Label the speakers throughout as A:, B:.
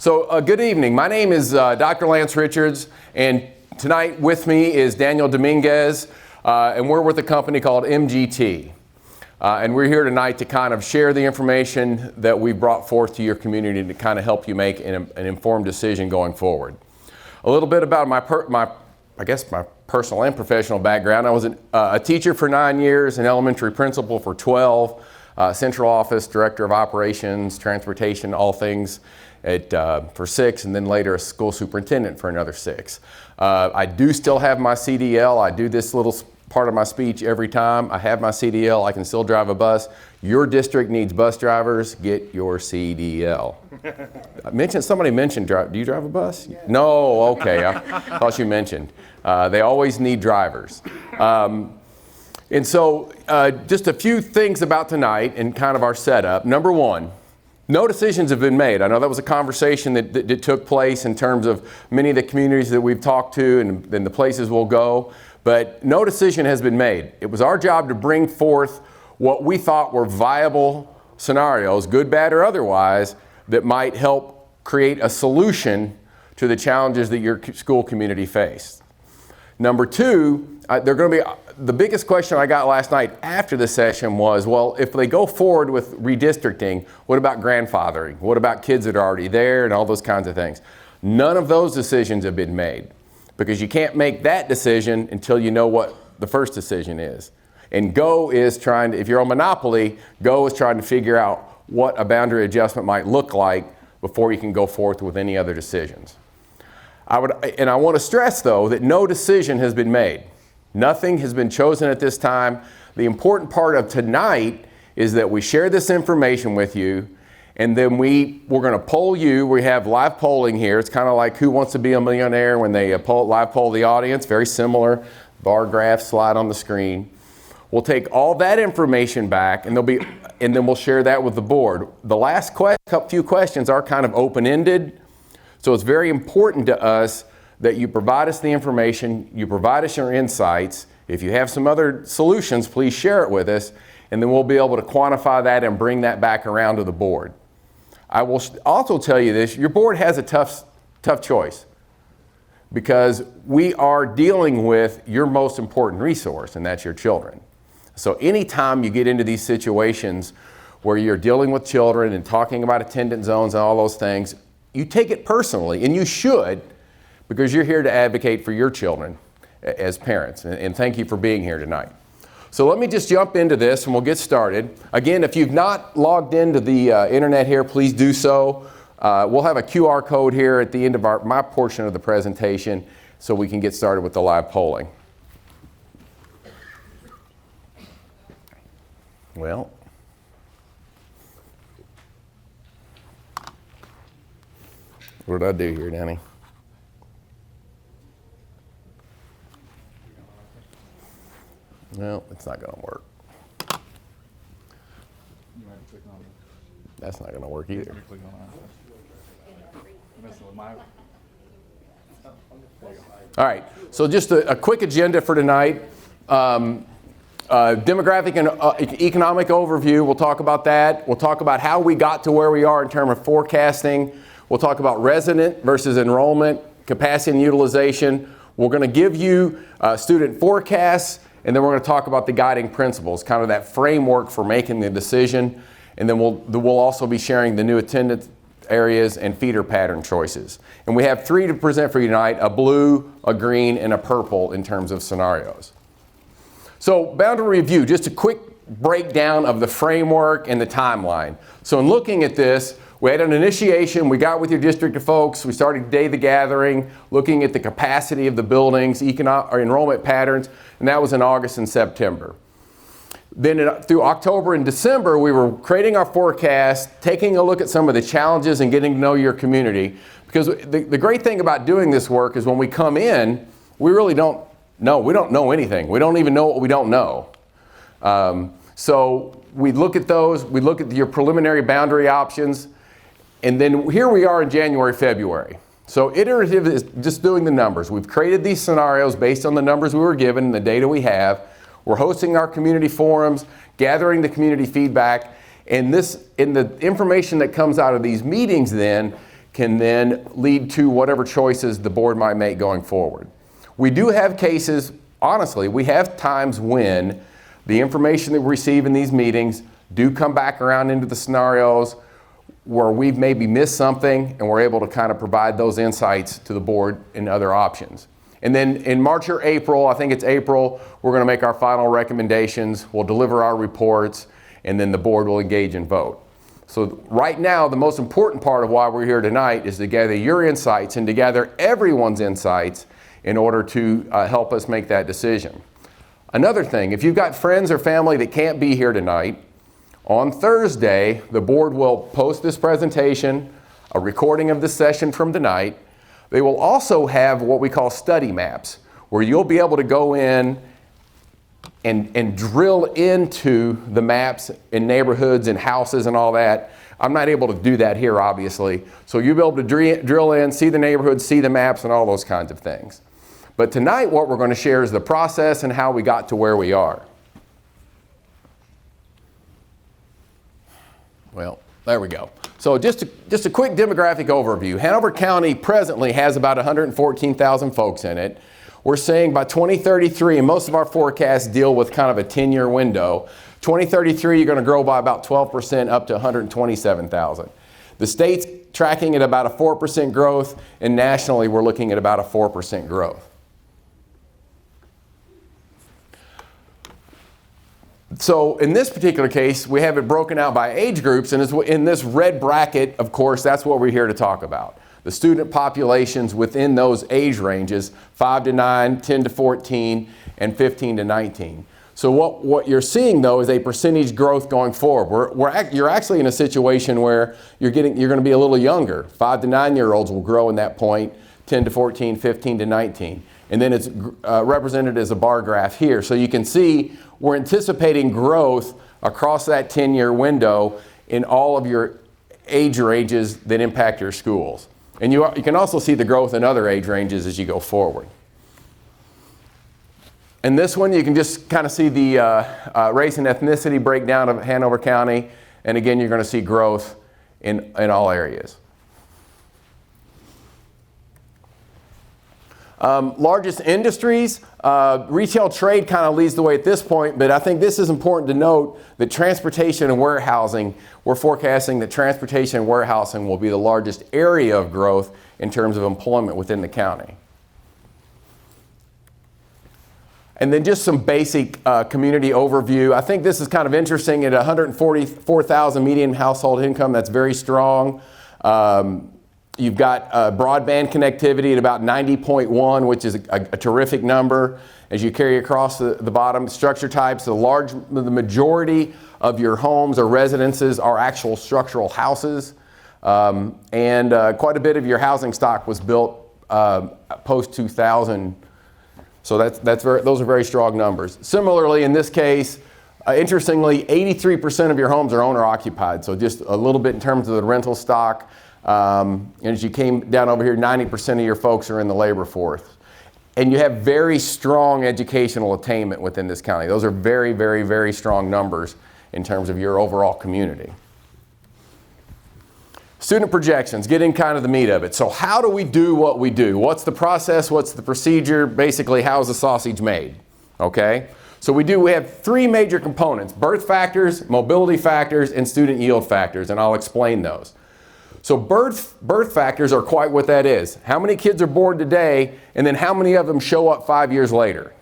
A: So good evening. My name is Dr. Lance Richards, and tonight with me is Daniel Dominguez, and we're with a company called MGT. And we're here tonight to kind of share the information that we brought forth to your community to kind of help you make an informed decision going forward. A little bit about my personal and professional background. I was a teacher for 9 years, an elementary principal for 12, central office, director of operations, transportation, all things for 6, and then later a school superintendent for another 6. I do still have my CDL. I do this little part of my speech every time. I have my CDL. I can still drive a bus. Your district needs bus drivers. Get your CDL. Somebody mentioned, do you drive a bus? Yeah. No, okay. I thought you mentioned. They always need drivers. And so just a few things about tonight and kind of our setup. Number one, no decisions have been made. I know that was a conversation that took place in terms of many of the communities that we've talked to and the places we'll go, but no decision has been made. It was our job to bring forth what we thought were viable scenarios, good, bad, or otherwise, that might help create a solution to the challenges that your school community faced. Number two, the biggest question I got last night after the session was, well, if they go forward with redistricting, what about grandfathering? What about kids that are already there and all those kinds of things? None of those decisions have been made because you can't make that decision until you know what the first decision is. And GO is trying to, if you're on Monopoly, GO is trying to figure out what a boundary adjustment might look like before you can go forth with any other decisions. I want to stress, though, that no decision has been made. Nothing has been chosen at this time. The important part of tonight is that we share this information with you, and then we're going to poll you. We have live polling here. It's kind of like Who Wants to Be a Millionaire when they live poll the audience. Very similar. Bar graphs slide on the screen. We'll take all that information back, and then we'll share that with the board. The last few questions are kind of open-ended. So it's very important to us that you provide us the information, you provide us your insights. If you have some other solutions, please share it with us, and then we'll be able to quantify that and bring that back around to the board. I will also tell you this, your board has a tough choice because we are dealing with your most important resource, and that's your children. So anytime you get into these situations where you're dealing with children and talking about attendance zones and all those things, you take it personally, and you should, because you're here to advocate for your children as parents. And thank you for being here tonight. So let me just jump into this and we'll get started. Again, if you've not logged into the internet here, please do so. We'll have a QR code here at the end of my portion of the presentation so we can get started with the live polling. Well, what did I do here, Danny? No, it's not going to work. That's not going to work either. All right, so just a quick agenda for tonight. Demographic and economic overview, we'll talk about that. We'll talk about how we got to where we are in terms of forecasting. We'll talk about resident versus enrollment, capacity and utilization. We're going to give you student forecasts, and then we're going to talk about the guiding principles, kind of that framework for making the decision. And then we'll also be sharing the new attendance areas and feeder pattern choices. And we have 3 to present for you tonight, a blue, a green, and a purple in terms of scenarios. So boundary review, just a quick breakdown of the framework and the timeline. So in looking at this, we had an initiation, we got with your district of folks, we started day the gathering, looking at the capacity of the buildings, enrollment patterns, and that was in August and September. Then through October and December, we were creating our forecast, taking a look at some of the challenges and getting to know your community. Because the great thing about doing this work is when we come in, we really don't know anything. We don't even know what we don't know. So we look at those, we look at your preliminary boundary options, and then here we are in January, February. So iterative is just doing the numbers. We've created these scenarios based on the numbers we were given and the data we have. We're hosting our community forums, gathering the community feedback, and the information that comes out of these meetings then can then lead to whatever choices the board might make going forward. We do have cases, honestly, we have times when the information that we receive in these meetings do come back around into the scenarios where we've maybe missed something and we're able to kind of provide those insights to the board and other options. And then in March or April, I think it's April, we're going to make our final recommendations, we'll deliver our reports, and then the board will engage and vote. So right now, the most important part of why we're here tonight is to gather your insights and to gather everyone's insights in order to help us make that decision. Another thing, if you've got friends or family that can't be here tonight, on Thursday, the board will post this presentation, a recording of this session from tonight. They will also have what we call study maps, where you'll be able to go in and drill into the maps in neighborhoods and houses and all that. I'm not able to do that here, obviously. So you'll be able to drill in, see the neighborhoods, see the maps, and all those kinds of things. But tonight, what we're going to share is the process and how we got to where we are. Well, there we go. So just a quick demographic overview. Hanover County presently has about 114,000 folks in it. We're saying by 2033, and most of our forecasts deal with kind of a 10-year window, 2033 you're going to grow by about 12% up to 127,000. The state's tracking at about a 4% growth, and nationally we're looking at about a 4% growth. So in this particular case, we have it broken out by age groups, and in this red bracket, of course, that's what we're here to talk about. The student populations within those age ranges, 5 to 9, 10 to 14, and 15 to 19. So what you're seeing, though, is a percentage growth going forward. You're actually in a situation where you're going to be a little younger. 5 to 9-year-olds will grow in that point, 10 to 14, 15 to 19. And then it's represented as a bar graph here. So you can see we're anticipating growth across that 10-year window in all of your age ranges that impact your schools. And you can also see the growth in other age ranges as you go forward. In this one, you can just kind of see the race and ethnicity breakdown of Hanover County. And again, you're going to see growth in all areas. Largest industries, retail trade kind of leads the way at this point, but I think this is important to note that transportation and warehousing, we're forecasting that transportation and warehousing will be the largest area of growth in terms of employment within the county. And then just some basic community overview. I think this is kind of interesting. At 144,000 median household income, that's very strong. You've got broadband connectivity at about 90.1, which is a terrific number. As you carry across the bottom, structure types, the majority of your homes or residences are actual structural houses. And quite a bit of your housing stock was built post-2000. So those are very strong numbers. Similarly, in this case, interestingly, 83% of your homes are owner-occupied. So just a little bit in terms of the rental stock. And as you came down over here, 90% of your folks are in the labor force. And you have very strong educational attainment within this county. Those are very, very, very strong numbers in terms of your overall community. Student projections, getting kind of the meat of it. So how do we do what we do? What's the process? What's the procedure? Basically, how is the sausage made? Okay? So we have three major components: birth factors, mobility factors, and student yield factors, and I'll explain those. So birth factors are quite what that is. How many kids are born today, and then how many of them show up 5 years later?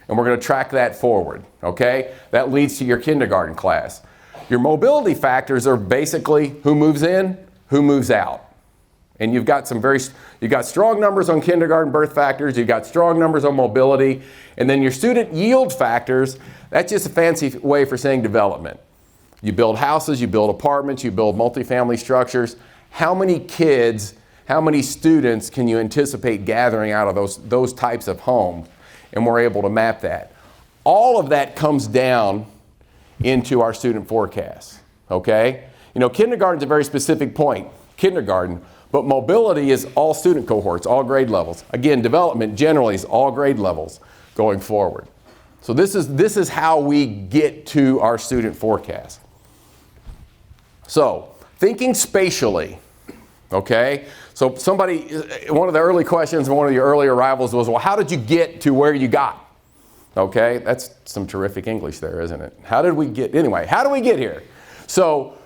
A: And we're going to track that forward, okay? That leads to your kindergarten class. Your mobility factors are basically who moves in, who moves out. And you've got strong numbers on kindergarten birth factors, you've got strong numbers on mobility, and then your student yield factors, that's just a fancy way for saying development. You build houses, you build apartments, you build multifamily structures. How many kids, how many students can you anticipate gathering out of those types of homes? And we're able to map that. All of that comes down into our student forecasts, okay? You know, kindergarten's a very specific point, kindergarten, but mobility is all student cohorts, all grade levels. Again, development generally is all grade levels going forward. So this is how we get to our student forecast. So, thinking spatially, Okay? So one of the early questions, one of your early arrivals was, well, how did you get to where you got? Okay, that's some terrific English there, isn't it? How do we get here? So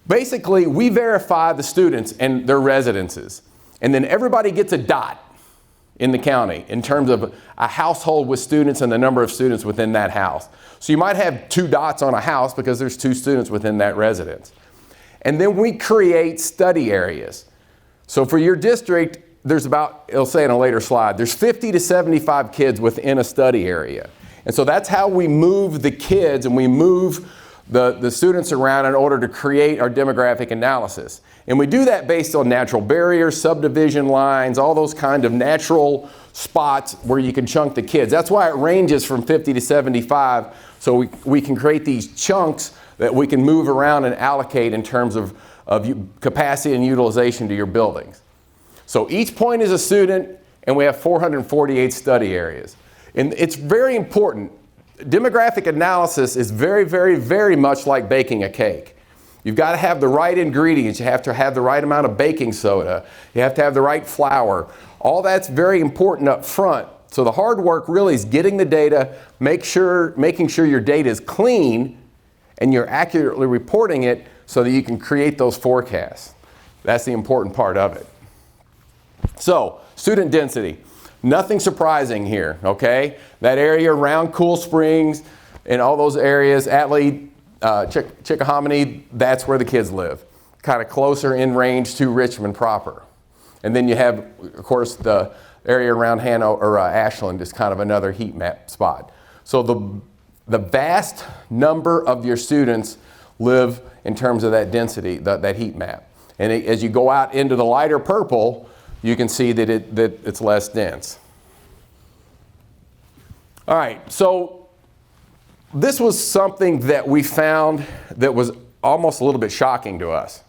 A: basically, we verify the students and their residences. And then everybody gets a dot in the county in terms of a household with students and the number of students within that house. So you might have 2 dots on a house because there's 2 students within that residence. And then we create study areas. So for your district, there's about, it'll say in a later slide, there's 50 to 75 kids within a study area. And so that's how we move the kids and we move the students around in order to create our demographic analysis. And we do that based on natural barriers, subdivision lines, all those kind of natural spots where you can chunk the kids. That's why it ranges from 50 to 75, so we can create these chunks that we can move around and allocate in terms of capacity and utilization to your buildings. So each point is a student, and we have 448 study areas. And it's very important. Demographic analysis is very, very, very much like baking a cake. You've got to have the right ingredients. You have to have the right amount of baking soda. You have to have the right flour. All that's very important up front. So the hard work really is getting the data, making sure your data is clean and you're accurately reporting it so that you can create those forecasts. That's the important part of it. So, student density. Nothing surprising here, okay? That area around Cool Springs and all those areas, Atlee, Chickahominy, that's where the kids live. Kind of closer in range to Richmond proper. And then you have, of course, the area around Ashland is kind of another heat map spot. So the vast number of your students live in terms of that density, that heat map. And as you go out into the lighter purple, you can see that it's less dense. All right, so this was something that we found that was almost a little bit shocking to us,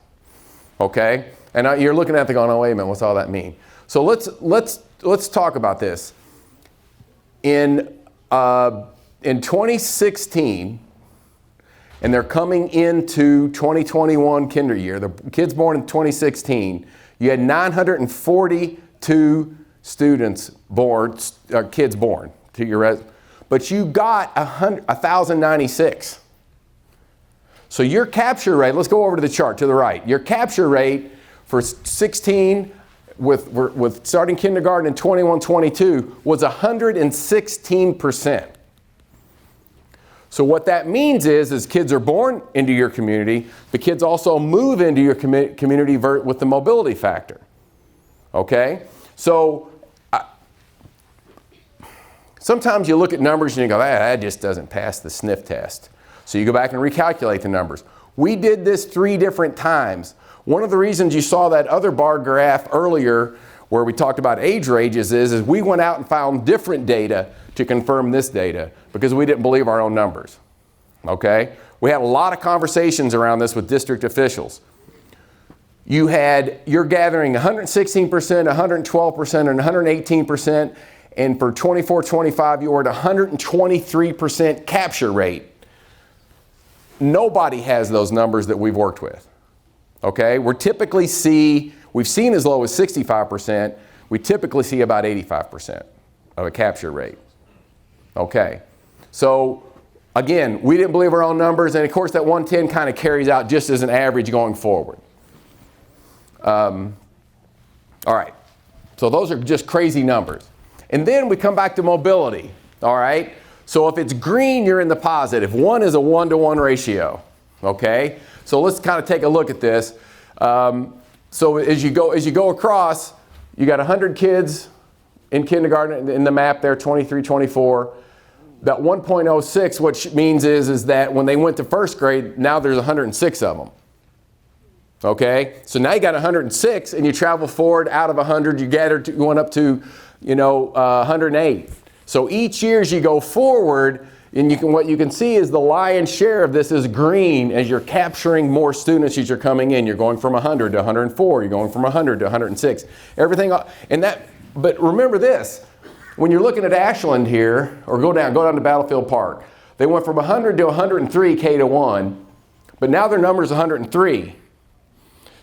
A: okay? And you're looking at it going, oh, wait a minute, what's all that mean? So let's talk about this. In 2016, and they're coming into 2021 kinder year, the kids born in 2016, you had 942 kids born to your but you got 1,096. So your capture rate, let's go over to the chart to the right. Your capture rate for 16 with starting kindergarten in 21-22 was 116%. So what that means is kids are born into your community, the kids also move into your community with the mobility factor. Okay? So sometimes you look at numbers and you go, that just doesn't pass the sniff test. So you go back and recalculate the numbers. We did this 3 different times. One of the reasons you saw that other bar graph earlier where we talked about age ranges is we went out and found different data to confirm this data because we didn't believe our own numbers. Okay? We had a lot of conversations around this with district officials. You're gathering 116%, 112%, and 118%, and for 24-25 you were at 123% capture rate. Nobody has those numbers that we've worked with. Okay? We've seen as low as 65%. We typically see about 85% of a capture rate. Okay, so again, we didn't believe our own numbers, and of course that 110 kind of carries out just as an average going forward. All right, so those are just crazy numbers. And then we come back to mobility, all right? So if it's green, you're in the positive. 1 is a 1-to-1 ratio, okay? So let's kind of take a look at this. So as you go across, you got 100 kids in kindergarten in the map there, 23, 24. That 1.06, what means is that when they went to first grade, now there's 106 of them. Okay? So now you got 106 and you travel forward out of 100, you went up to, 108. So each year as you go forward, and what you can see is the lion's share of this is green as you're capturing more students as you're coming in. You're going from 100 to 104, you're going from 100 to 106. Everything, but remember this, when you're looking at Ashland here, or go down to Battlefield Park, they went from 100 to 103 K-1, but now their number is 103.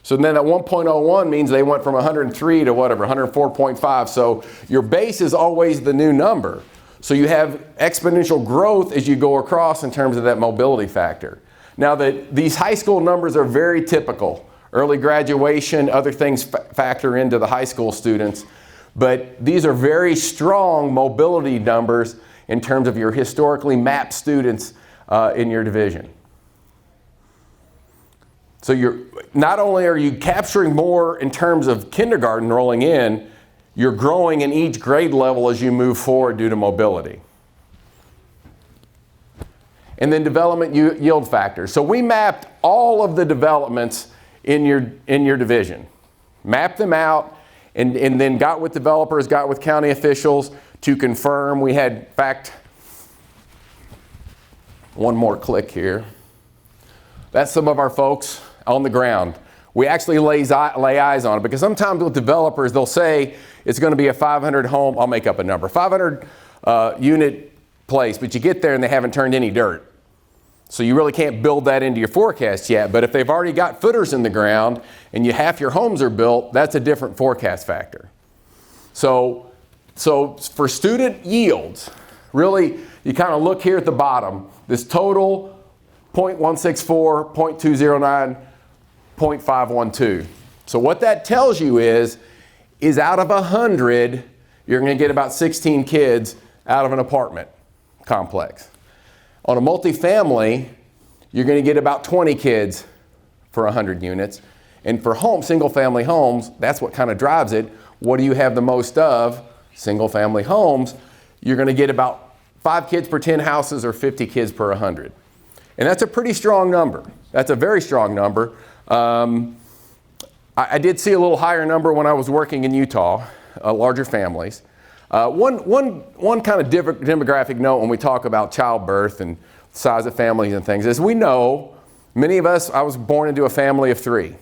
A: So then that 1.01 means they went from 103 to whatever, 104.5. So your base is always the new number. So you have exponential growth as you go across in terms of that mobility factor. Now these high school numbers are very typical. Early graduation, other things factor into the high school students. But these are very strong mobility numbers in terms of your historically mapped students in your division. So not only are you capturing more in terms of kindergarten rolling in, you're growing in each grade level as you move forward due to mobility. And then development yield factors. So we mapped all of the developments in your division. Mapped them out and then got with developers, got with county officials to confirm. We had, in fact, one more click here. That's some of our folks on the ground. We actually lay eyes on it because sometimes with developers, they'll say it's going to be a 500 home, I'll make up a number, 500 unit place, but you get there and they haven't turned any dirt. So you really can't build that into your forecast yet, but if they've already got footers in the ground and half your homes are built, that's a different forecast factor. So for student yields, really you kind of look here at the bottom, this total 0.164, 0.209, 0.512. So what that tells you is out of 100, you're going to get about 16 kids out of an apartment complex. On a multifamily, you're going to get about 20 kids for 100 units. And for single family homes, that's what kind of drives it. What do you have the most of? Single family homes. You're going to get about 5 kids per 10 houses or 50 kids per 100. And that's a pretty strong number. That's a very strong number. I did see a little higher number when I was working in Utah, larger families. One kind of demographic note when we talk about childbirth and size of families and things is we know many of us, I was born into a family of 3.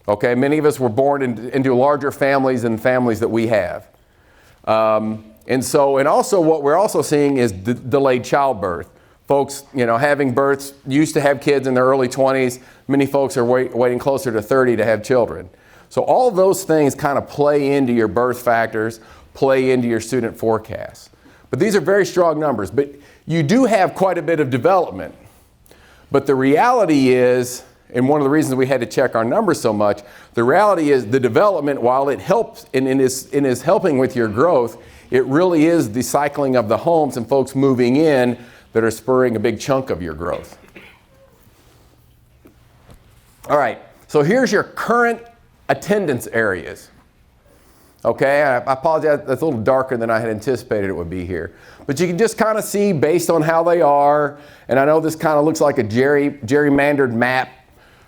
A: Okay, many of us were born into larger families than families that we have. And also what we're also seeing is delayed childbirth. Folks, having births, used to have kids in their early 20s. Many folks are waiting closer to 30 to have children. So all those things kind of play into your birth factors, play into your student forecasts. But these are very strong numbers. But you do have quite a bit of development. But the reality is, and one of the reasons we had to check our numbers so much, the reality is the development, while it helps and is helping with your growth, it really is the cycling of the homes and folks moving in that are spurring a big chunk of your growth. All right, so here's your current attendance areas. Okay, I apologize, that's a little darker than I had anticipated it would be here. But you can just kind of see based on how they are, and I know this kind of looks like a gerrymandered map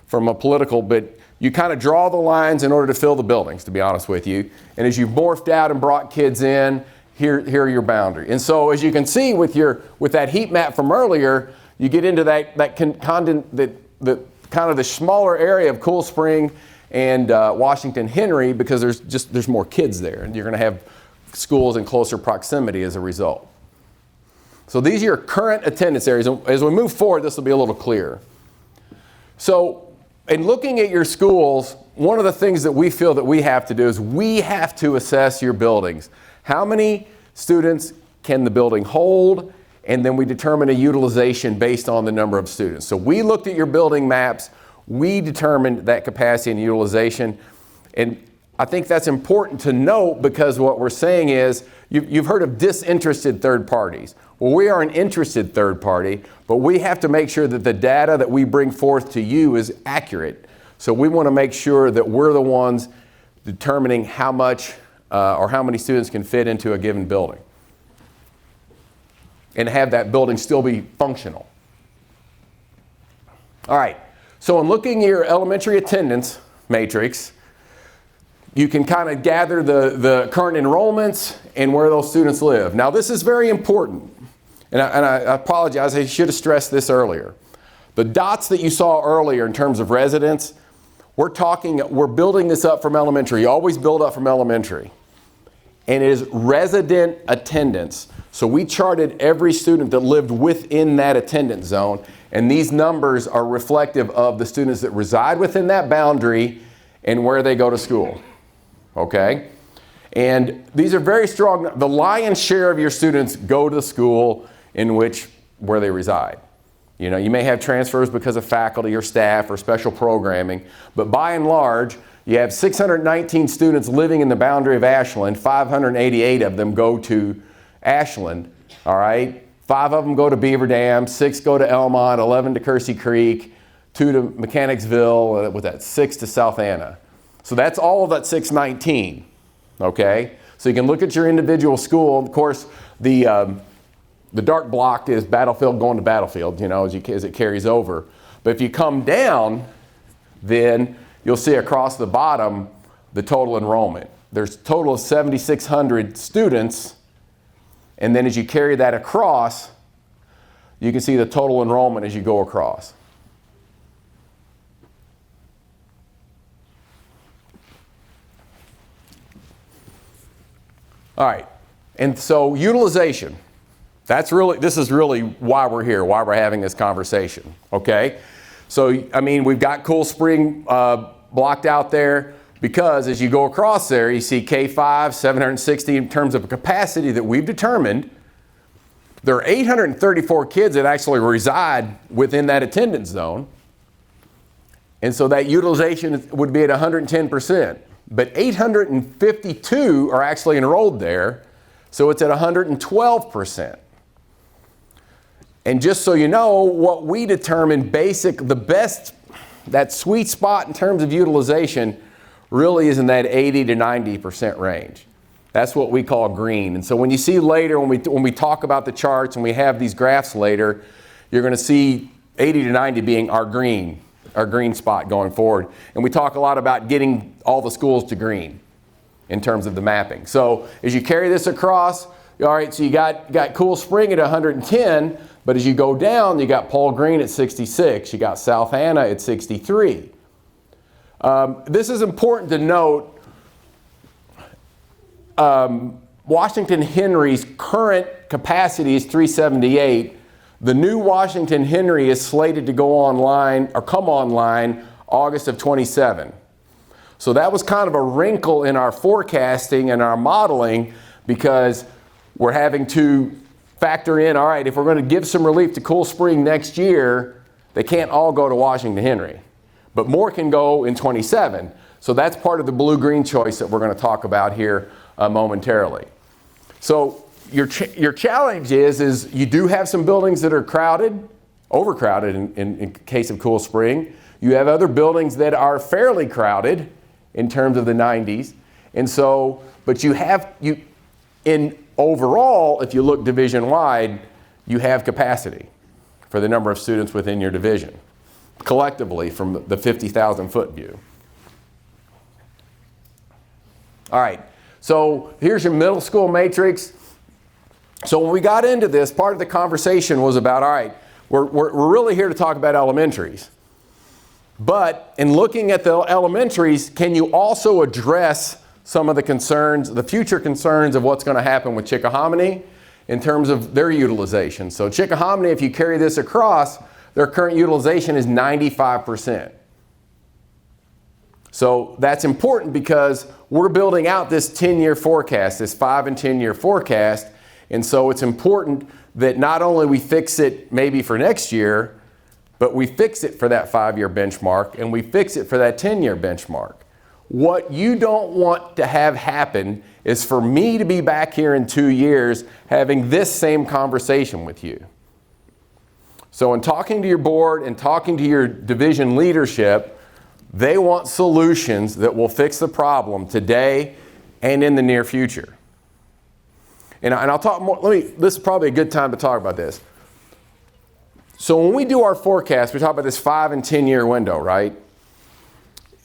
A: from a political, but you kind of draw the lines in order to fill the buildings, to be honest with you. And as you've morphed out and brought kids in, here are your boundaries. And so as you can see with that heat map from earlier, you get into that kind of the smaller area of Cool Spring and Washington Henry, because there's more kids there, and you're going to have schools in closer proximity as a result. So these are your current attendance areas. And as we move forward, this will be a little clearer. So in looking at your schools, one of the things that we feel that we have to do is we have to assess your buildings. How many students can the building hold? And then we determine a utilization based on the number of students. So we looked at your building maps. We determined that capacity and utilization. And I think that's important to note, because what we're saying is, you've heard of disinterested third parties. Well, we are an interested third party, but we have to make sure that the data that we bring forth to you is accurate. So we want to make sure that we're the ones determining how much or how many students can fit into a given building, and have that building still be functional. All right, so in looking at your elementary attendance matrix, you can kind of gather the current enrollments and where those students live. Now this is very important, and I apologize, I should have stressed this earlier. The dots that you saw earlier in terms of residents, we're building this up from elementary. You always build up from elementary. And it is resident attendance. So we charted every student that lived within that attendance zone, and these numbers are reflective of the students that reside within that boundary and where they go to school, okay? And these are very strong. The lion's share of your students go to school where they reside. You know, you may have transfers because of faculty or staff or special programming, but by and large, you have 619 students living in the boundary of Ashland. 588 of them go to Ashland, all right? 5 of them go to Beaver Dam, 6 go to Elmont, 11 to Kersey Creek, 2 to Mechanicsville, with that 6 to South Anna. So that's all of that 619, okay? So you can look at your individual school. Of course, the dark block is battlefield going to battlefield, you know, as it carries over. But if you come down, then you'll see across the bottom the total enrollment. There's a total of 7,600 students, and then as you carry that across, you can see the total enrollment as you go across. All right, and so utilization. This is really why we're here, why we're having this conversation, okay? So, I mean, we've got Cool Spring blocked out there because as you go across there, you see K5, 760 in terms of capacity that we've determined. There are 834 kids that actually reside within that attendance zone. And so that utilization would be at 110%. But 852 are actually enrolled there, so it's at 112%. And just so you know, what we determine that sweet spot in terms of utilization really is in that 80 to 90% range. That's what we call green. And so when you see later, when we talk about the charts and we have these graphs later, you're going to see 80 to 90 being our green spot going forward. And we talk a lot about getting all the schools to green in terms of the mapping. So as you carry this across, all right, so you got Cool Spring at 110, but as you go down, you got Paul Green at 66, you got South Anna at 63. This is important to note. Washington Henry's current capacity is 378. The new Washington Henry is slated to go online or come online August of 27. So that was kind of a wrinkle in our forecasting and our modeling because we're having to factor in, all right, if we're going to give some relief to Cool Spring next year, they can't all go to Washington Henry, but more can go in 27. So that's part of the blue-green choice that we're going to talk about here momentarily. So your challenge is you do have some buildings that are crowded, overcrowded in case of Cool Spring. You have other buildings that are fairly crowded in terms of the 90s. And so, but in overall, if you look division-wide, you have capacity for the number of students within your division, collectively from the 50,000-foot view. All right, so here's your middle school matrix. So when we got into this, part of the conversation was about, all right, we're really here to talk about elementaries. But in looking at the elementaries, can you also address some of the concerns, the future concerns of what's going to happen with Chickahominy in terms of their utilization? So Chickahominy, if you carry this across, their current utilization is 95%. So that's important because we're building out this 10-year forecast, this 5 and 10-year forecast. And so it's important that not only we fix it maybe for next year, but we fix it for that 5-year benchmark and we fix it for that 10-year benchmark. What you don't want to have happen is for me to be back here in 2 years having this same conversation with you. So in talking to your board and talking to your division leadership, they want solutions that will fix the problem today and in the near future. And I'll talk more, this is probably a good time to talk about this. So when we do our forecast, we talk about this 5 and 10-year window, right?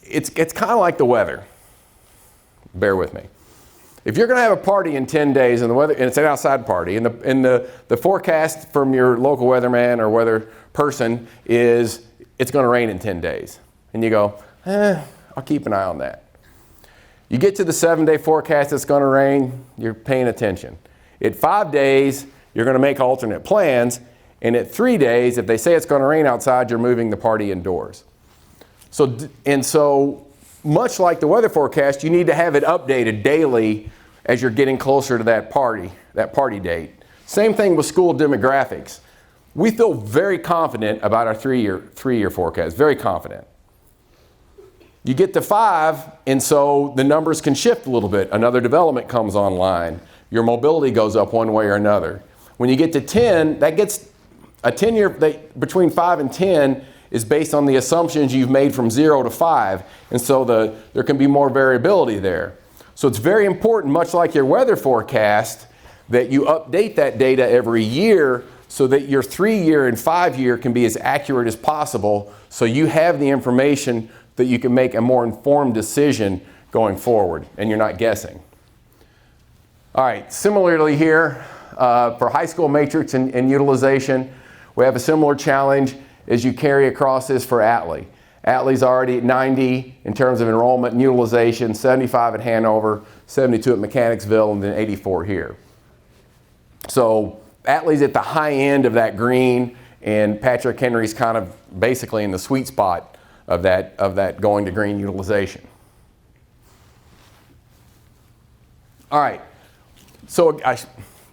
A: It's kind of like the weather. Bear with me. If you're going to have a party in 10 days and the weather, and it's an outside party, and the forecast from your local weatherman or weather person is it's going to rain in 10 days. And you go, I'll keep an eye on that. You get to the 7-day forecast, it's going to rain, you're paying attention. At 5 days, you're going to make alternate plans. And at 3 days, if they say it's going to rain outside, you're moving the party indoors. So much like the weather forecast, you need to have it updated daily as you're getting closer to that party date. Same thing with school demographics. We feel very confident about our three-year forecast, very confident. You get to 5, and so the numbers can shift a little bit. Another development comes online. Your mobility goes up one way or another. When you get to 10, that gets a 10-year, between 5 and 10 is based on the assumptions you've made from 0 to 5, and so there can be more variability there. So it's very important, much like your weather forecast, that you update that data every year so that your 3-year and 5-year can be as accurate as possible, so you have the information that you can make a more informed decision going forward, and you're not guessing. All right, similarly here, for high school matrix and utilization, we have a similar challenge as you carry across this for Atlee. Atlee's already at 90 in terms of enrollment and utilization, 75 at Hanover, 72 at Mechanicsville, and then 84 here. So Atlee's at the high end of that green, and Patrick Henry's kind of basically in the sweet spot of that going to green utilization. All right, so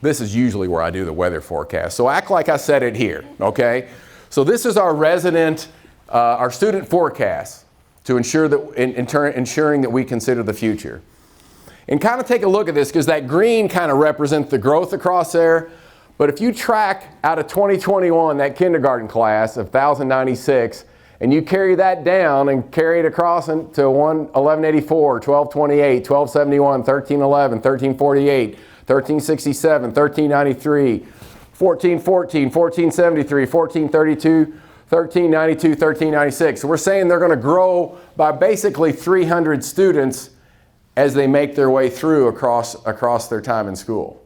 A: this is usually where I do the weather forecast. So act like I said it here, okay? So this is our our student forecast to ensure that, ensuring that we consider the future. And kind of take a look at this, because that green kind of represents the growth across there. But if you track out of 2021, that kindergarten class of 1,096, and you carry that down and carry it across to 1184, 1228, 1271, 1311, 1348, 1367, 1393, 1414, 1473, 1432, 1392, 1396. So we're saying they're going to grow by basically 300 students as they make their way through across their time in school.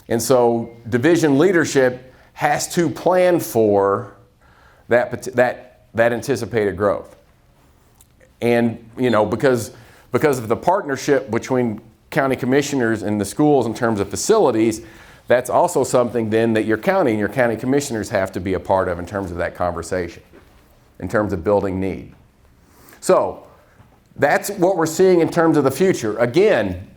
A: And so division leadership has to plan for that anticipated growth. And, you know, because of the partnership between county commissioners and the schools in terms of facilities, that's also something then that your county and your county commissioners have to be a part of in terms of that conversation, in terms of building need. So that's what we're seeing in terms of the future. Again,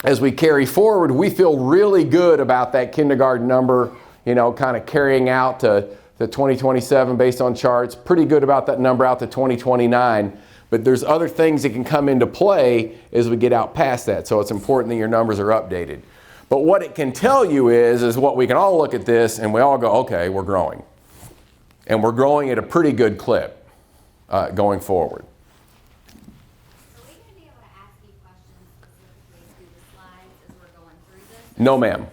A: as we carry forward, we feel really good about that kindergarten number, you know, kind of carrying out to 2027 based on charts. Pretty good about that number out to 2029. But there's other things that can come into play as we get out past that. So it's important that your numbers are updated. But what it can tell you is what we can all look at this and we all go, okay, we're growing. And we're growing at a pretty good clip going forward.
B: Are we going to be able to ask you questions specifically through the slides as we're going through this?
A: No, ma'am.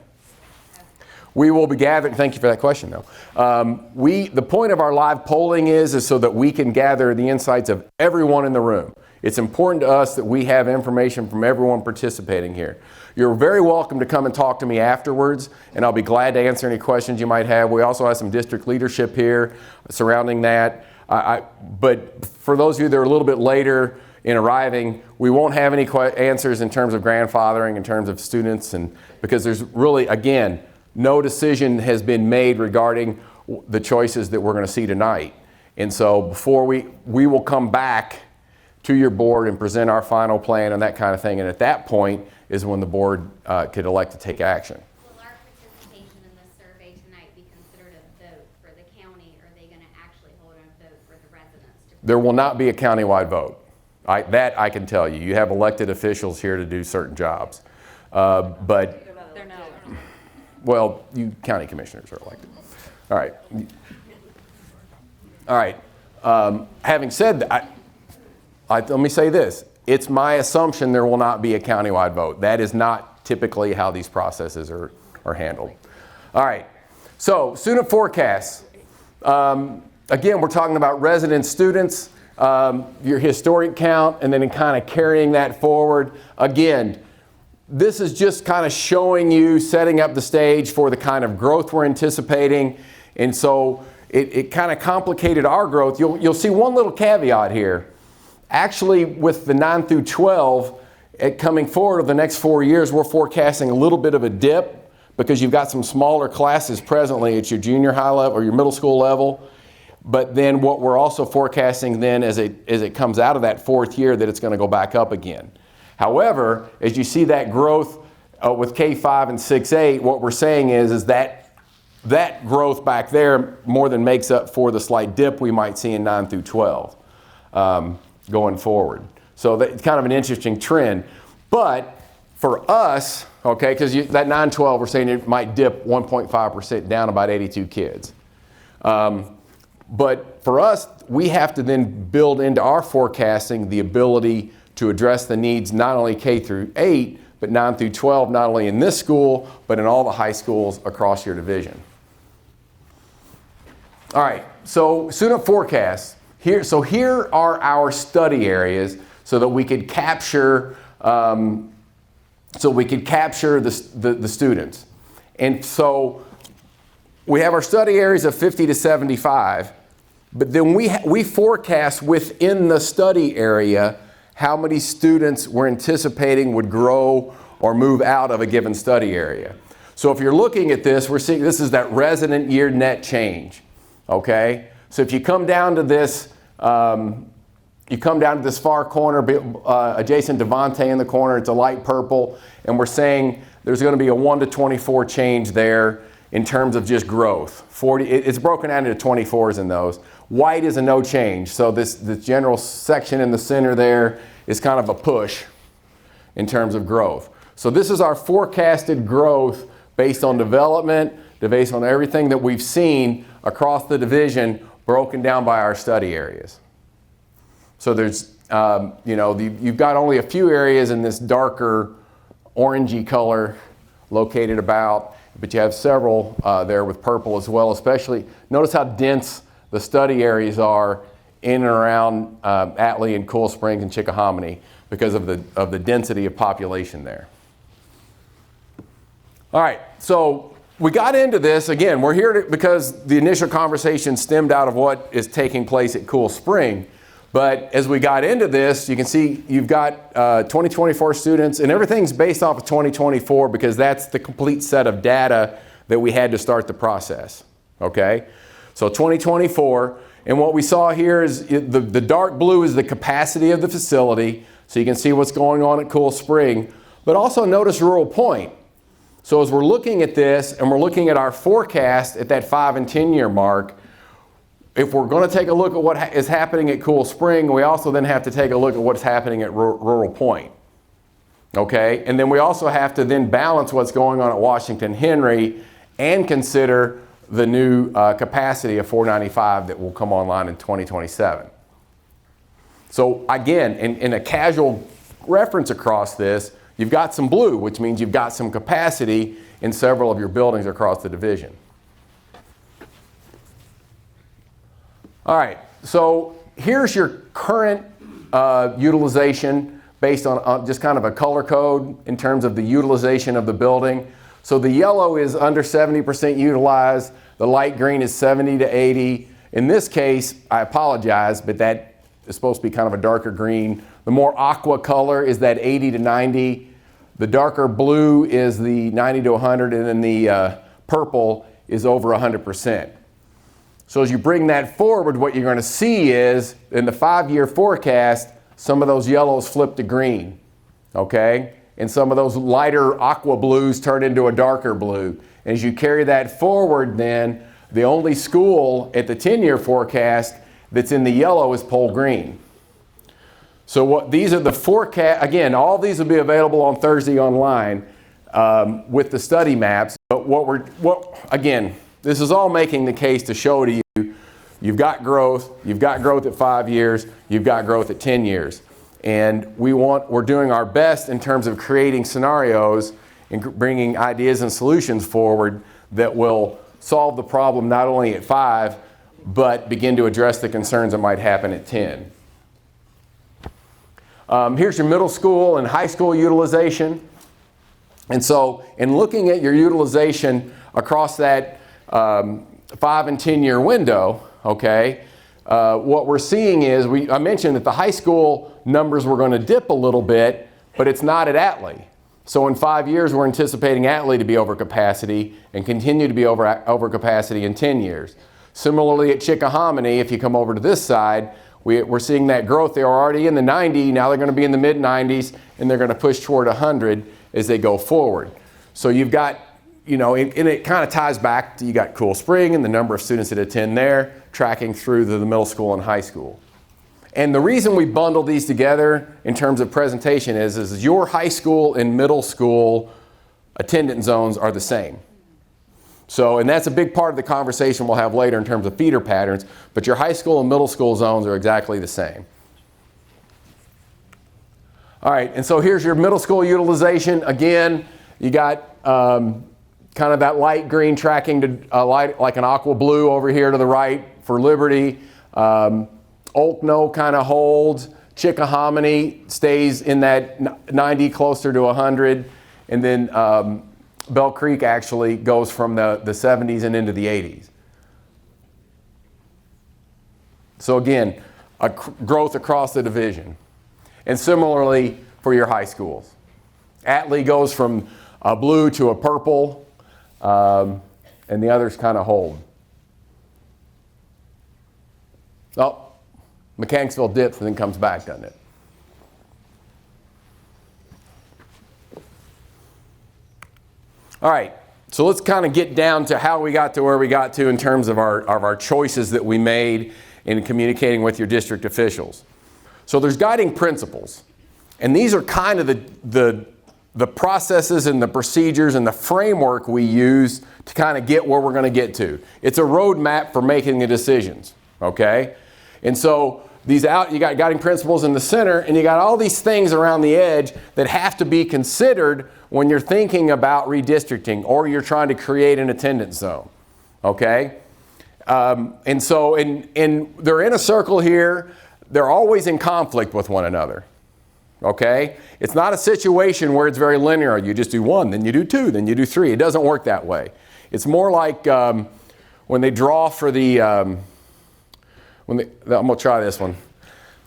A: We will be gathering, thank you for that question though. The point of our live polling is so that we can gather the insights of everyone in the room. It's important to us that we have information from everyone participating here. You're very welcome to come and talk to me afterwards, and I'll be glad to answer any questions you might have. We also have some district leadership here surrounding that. But for those of you that are a little bit later in arriving, we won't have any answers in terms of grandfathering, in terms of students, and because there's really, again, no decision has been made regarding the choices that we're going to see tonight. And so before we will come back to your board and present our final plan and that kind of thing. And at that point is when the board could elect to take action.
B: Will our participation in this survey tonight be considered a vote for the county, or are they going to actually hold a vote for the residents?
A: There will not be a countywide vote. That I can tell you. You have elected officials here to do certain jobs. But
B: They're not.
A: well, you county commissioners are elected. All right. All right. Having said that, let me say this. It's my assumption there will not be a countywide vote. That is not typically how these processes are handled. All right. So student forecasts. Again, we're talking about resident students, your historic count, and then kind of carrying that forward. Again, this is just kind of showing you, setting up the stage for the kind of growth we're anticipating. And so it kind of complicated our growth. You'll see one little caveat here. Actually, with the 9 through 12, coming forward over the next 4 years, we're forecasting a little bit of a dip because you've got some smaller classes presently at your junior high level or your middle school level. But then what we're also forecasting then as it comes out of that 4th year, that it's going to go back up again. However, as you see that growth with K-5 and 6-8, what we're saying is that growth back there more than makes up for the slight dip we might see in 9 through 12 going forward. So that's kind of an interesting trend. But for us, okay, because that 9-12, we're saying it might dip 1.5% down, about 82 kids. But for us, we have to then build into our forecasting the ability to address the needs not only K through 8, but 9 through 12, not only in this school, but in all the high schools across your division. All right, so student forecasts. Here are our study areas so that we could capture the students. And so we have our study areas of 50 to 75, but then we forecast within the study area how many students we're anticipating would grow or move out of a given study area. So if you're looking at this, we're seeing this is that resident year net change, okay? So if you come down to this, far corner adjacent to Vontae in the corner, it's a light purple, and we're saying there's going to be a 1 to 24 change there in terms of just growth. It's broken out into 24s in those. White is a no change, so this general section in the center there is kind of a push in terms of growth. So this is our forecasted growth based on development, based on everything that we've seen across the division, broken down by our study areas. So there's, you've got only a few areas in this darker orangey color located about, but you have several there with purple as well, especially. Notice how dense the study areas are in and around Atlee and Cool Springs and Chickahominy because of the density of population there. All right, so we got into this. Again, we're here because the initial conversation stemmed out of what is taking place at Cool Spring. But as we got into this, you can see you've got 2024 students, and everything's based off of 2024 because that's the complete set of data that we had to start the process, okay? So 2024, and what we saw here is the dark blue is the capacity of the facility, so you can see what's going on at Cool Spring, but also notice Rural Point. So as we're looking at this, and we're looking at our forecast at that 5 and 10 year mark, if we're going to take a look at what is happening at Cool Spring, we also then have to take a look at what's happening at Rural Point. Okay? And then we also have to then balance what's going on at Washington Henry and consider the new capacity of 495 that will come online in 2027. So again, in a casual reference across this, you've got some blue, which means you've got some capacity in several of your buildings across the division. All right, so here's your current utilization based on just kind of a color code in terms of the utilization of the building. So the yellow is under 70% utilized, the light green is 70 to 80. In this case, I apologize, but that is supposed to be kind of a darker green. The more aqua color is that 80 to 90. The darker blue is the 90 to 100, and then the purple is over 100%. So as you bring that forward, what you're going to see is, in the 5-year forecast, some of those yellows flip to green, okay? And some of those lighter aqua blues turn into a darker blue. And as you carry that forward then, the only school at the 10-year forecast that's in the yellow is Pole Green. So these are the forecast, again, all these will be available on Thursday online with the study maps. But again, this is all making the case to show to you, you've got growth at 5 years, you've got growth at 10 years. And we're doing our best in terms of creating scenarios and bringing ideas and solutions forward that will solve the problem not only at 5, but begin to address the concerns that might happen at 10. Here's your middle school and high school utilization. And so in looking at your utilization across that 5 and 10 year window, okay, what we're seeing is, I mentioned that the high school numbers were going to dip a little bit but it's not at Atlee. So in 5 years, we're anticipating Atlee to be over capacity and continue to be over capacity in 10 years. Similarly at Chickahominy, if you come over to this side, we're seeing that growth. They were already in the 90, now they're going to be in the mid 90s, and they're going to push toward 100 as they go forward. So you've got, you know, and it kind of ties back to, you got Cool Spring and the number of students that attend there, tracking through to the middle school and high school. And the reason we bundle these together in terms of presentation is your high school and middle school attendance zones are the same. So, and that's a big part of the conversation we'll have later in terms of feeder patterns, but your high school and middle school zones are exactly the same. All right, and so here's your middle school utilization. Again, you got kind of that light green tracking to light, like an aqua blue over here to the right for Liberty. Oakno kind of holds. Chickahominy stays in that 90, closer to 100. And then Bell Creek actually goes from the 70s and into the 80s. So again, growth across the division. And similarly for your high schools. Atlee goes from a blue to a purple, and the others kind of hold. Oh, Mechanicsville dips and then comes back, doesn't it? All right, so let's kind of get down to how we got to where we got to in terms of our choices that we made in communicating with your district officials. So there's guiding principles, and these are kind of the processes and the procedures and the framework we use to kind of get where we're going to get to. It's a roadmap for making the decisions, okay? And so you got guiding principles in the center, and you got all these things around the edge that have to be considered when you're thinking about redistricting or you're trying to create an attendance zone, okay? And they're in a circle here. They're always in conflict with one another, okay? It's not a situation where it's very linear. You just do one, then you do two, then you do three. It doesn't work that way. It's more like when they draw for the, I'm going to try this one.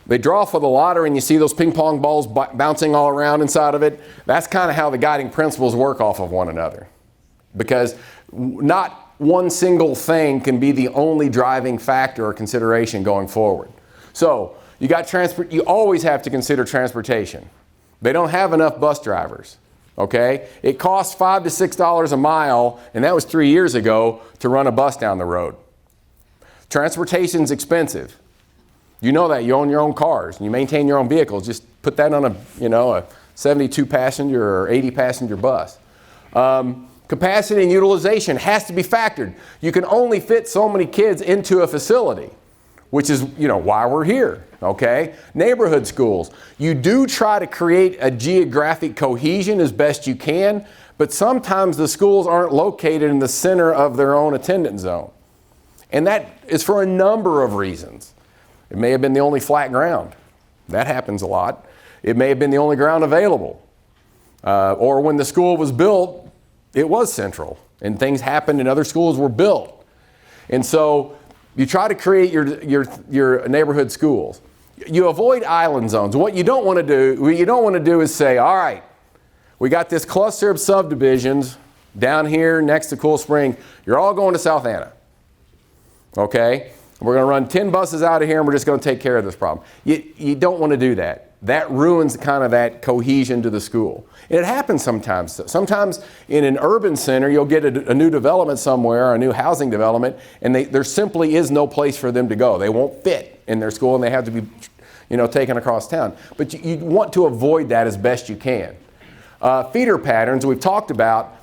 A: They draw for the lottery and you see those ping pong balls bouncing all around inside of it. That's kind of how the guiding principles work off of one another. Because not one single thing can be the only driving factor or consideration going forward. So you always have to consider transportation. They don't have enough bus drivers, okay? It costs $5 to $6 a mile, and that was 3 years ago, to run a bus down the road. Transportation's expensive. You know that. You own your own cars and you maintain your own vehicles. Just put that on a 72 passenger or 80 passenger bus. Capacity and utilization has to be factored. You can only fit so many kids into a facility, which is why we're here, okay? Neighborhood schools. You do try to create a geographic cohesion as best you can, but sometimes the schools aren't located in the center of their own attendance zone. And that is for a number of reasons. It may have been the only flat ground. That happens a lot. It may have been the only ground available. Or when the school was built, it was central. And things happened and other schools were built. And so you try to create your neighborhood schools. You avoid island zones. What you don't want to do is say, all right, we got this cluster of subdivisions down here next to Cool Spring. You're all going to South Anna. Okay? We're going to run 10 buses out of here and we're just going to take care of this problem. You don't want to do that. That ruins kind of that cohesion to the school. And it happens sometimes. Sometimes in an urban center, you'll get a new development somewhere, a new housing development, and there simply is no place for them to go. They won't fit in their school and they have to be taken across town. But you want to avoid that as best you can. Feeder patterns, we've talked about.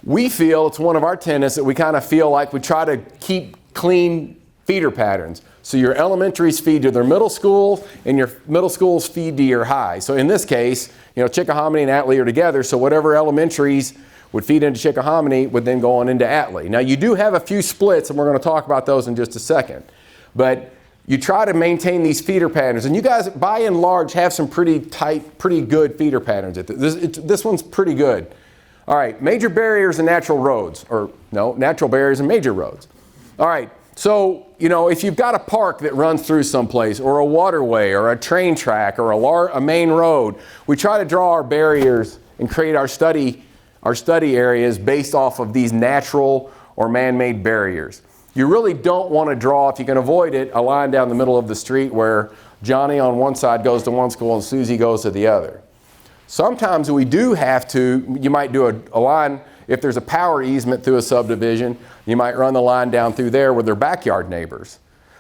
A: We feel it's one of our tenets that we kind of feel like we try to keep clean feeder patterns. So your elementaries feed to their middle school and your middle schools feed to your high. So in this case, Chickahominy and Atlee are together, so whatever elementaries would feed into Chickahominy would then go on into Atlee. Now you do have a few splits and we're going to talk about those in just a second. But you try to maintain these feeder patterns, and you guys by and large have some pretty tight, pretty good feeder patterns. This one's pretty good. All right, major barriers and natural roads, natural barriers and major roads. All right, So, you know, if you've got a park that runs through someplace, or a waterway, or a train track, or a main road, we try to draw our barriers and create our study areas based off of these natural or man-made barriers. You really don't want to draw, if you can avoid it, a line down the middle of the street where Johnny on one side goes to one school and Susie goes to the other. Sometimes we do have to, you might do a line, if there's a power easement through a subdivision, you might run the line down through there with their backyard neighbors.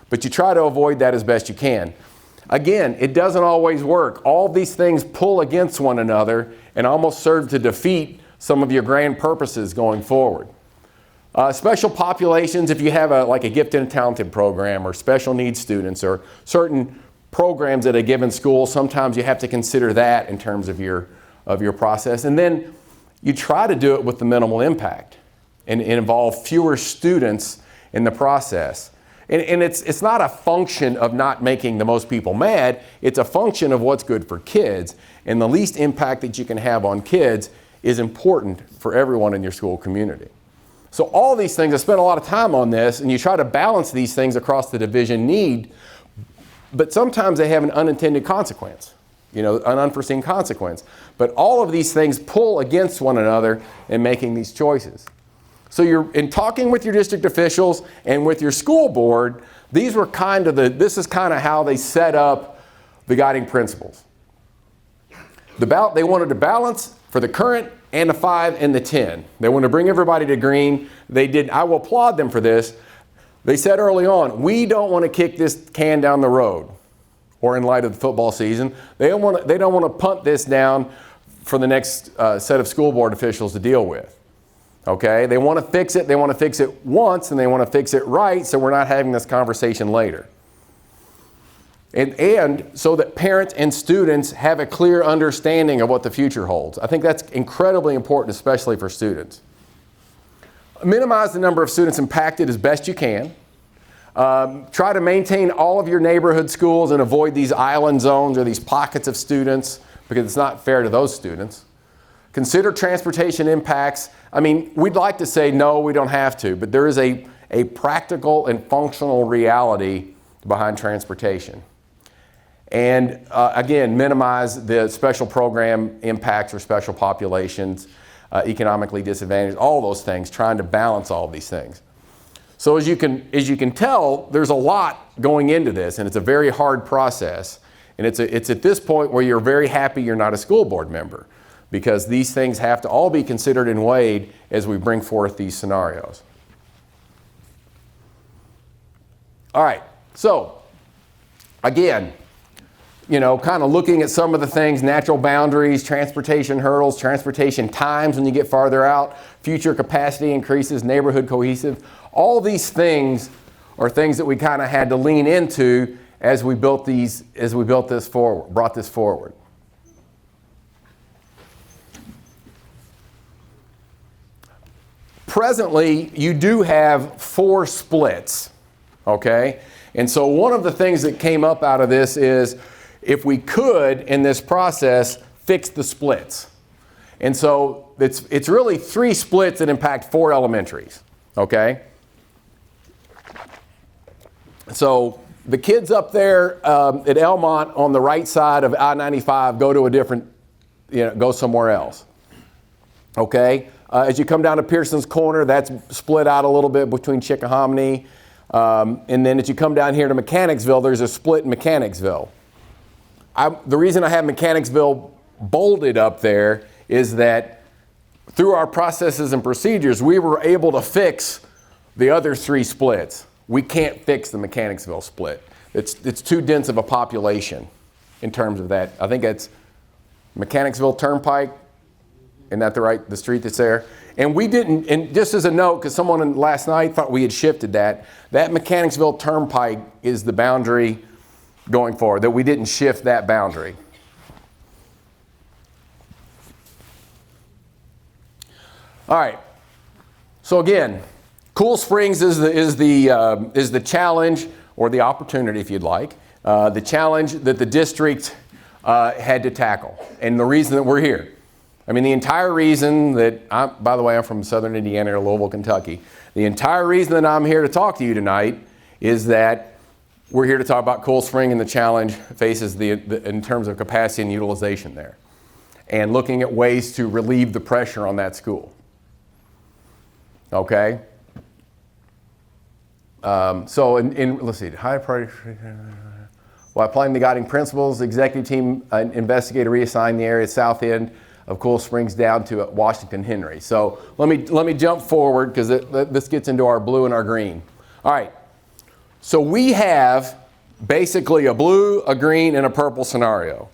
A: But you try to avoid that as best you can. Again, it doesn't always work. All these things pull against one another and almost serve to defeat some of your grand purposes going forward. Special populations, if you have like a gifted and talented program, or special needs students, or certain programs at a given school, sometimes you have to consider that in terms of your process. And then you try to do it with the minimal impact and involve fewer students in the process. And it's not a function of not making the most people mad, it's a function of what's good for kids. And the least impact that you can have on kids is important for everyone in your school community. So all these things, I spent a lot of time on this, and you try to balance these things across the division need, but sometimes they have an unintended consequence, you know, an unforeseen consequence. But all of these things pull against one another in making these choices. So you're in talking with your district officials and with your school board, these were this is kind of how they set up the guiding principles. They wanted to balance for the current and the 5 and the 10. They wanted to bring everybody to green. They did. I will applaud them for this. They said early on, we don't want to kick this can down the road, or in light of the football season, they don't want to punt this down for the next set of school board officials to deal with. Okay, they want to fix it. They want to fix it once, and they want to fix it right, so we're not having this conversation later. And so that parents and students have a clear understanding of what the future holds. I think that's incredibly important, especially for students. Minimize the number of students impacted as best you can. Try to maintain all of your neighborhood schools and avoid these island zones or these pockets of students, because it's not fair to those students. Consider transportation impacts. I mean, we'd like to say no, we don't have to, but there is a practical and functional reality behind transportation. And again, minimize the special program impacts or special populations, economically disadvantaged, all those things, trying to balance all of these things. So as you can tell, there's a lot going into this, and it's a very hard process. And it's at this point where you're very happy you're not a school board member, because these things have to all be considered and weighed as we bring forth these scenarios. All right, so again, you know, kind of looking at some of the things, natural boundaries, transportation hurdles, transportation times when you get farther out, future capacity increases, neighborhood cohesive. All these things are things that we kind of had to lean into as we brought this forward. Presently, you do have 4 splits, okay? And so one of the things that came up out of this is, if we could, in this process, fix the splits. And so it's really 3 splits that impact 4 elementaries, okay? So the kids up there at Elmont on the right side of I-95 go to a different, go somewhere else, okay? As you come down to Pearson's Corner, that's split out a little bit between Chickahominy. And then as you come down here to Mechanicsville, there's a split in Mechanicsville. The reason I have Mechanicsville bolded up there is that through our processes and procedures, we were able to fix the other 3 splits. We can't fix the Mechanicsville split. It's too dense of a population in terms of that. I think it's Mechanicsville Turnpike. Isn't that the street that's there? And we didn't, and just as a note, because someone last night thought we had shifted that Mechanicsville Turnpike is the boundary going forward, that we didn't shift that boundary. All right. So again, Cool Springs is the challenge, or the opportunity, if you'd like, the challenge that the district had to tackle, and the reason that we're here. I mean, the entire reason that by the way, I'm from Southern Indiana, Louisville, Kentucky. The entire reason that I'm here to talk to you tonight is that we're here to talk about Cool Spring and the challenge faces in terms of capacity and utilization there, and looking at ways to relieve the pressure on that school. Okay? So let's see, high priority. While applying the guiding principles, the executive team investigated to reassign the area south end of Cool Springs down to Washington Henry. So let me jump forward because this gets into our blue and our green. All right. So we have basically a blue, a green, and a purple scenario.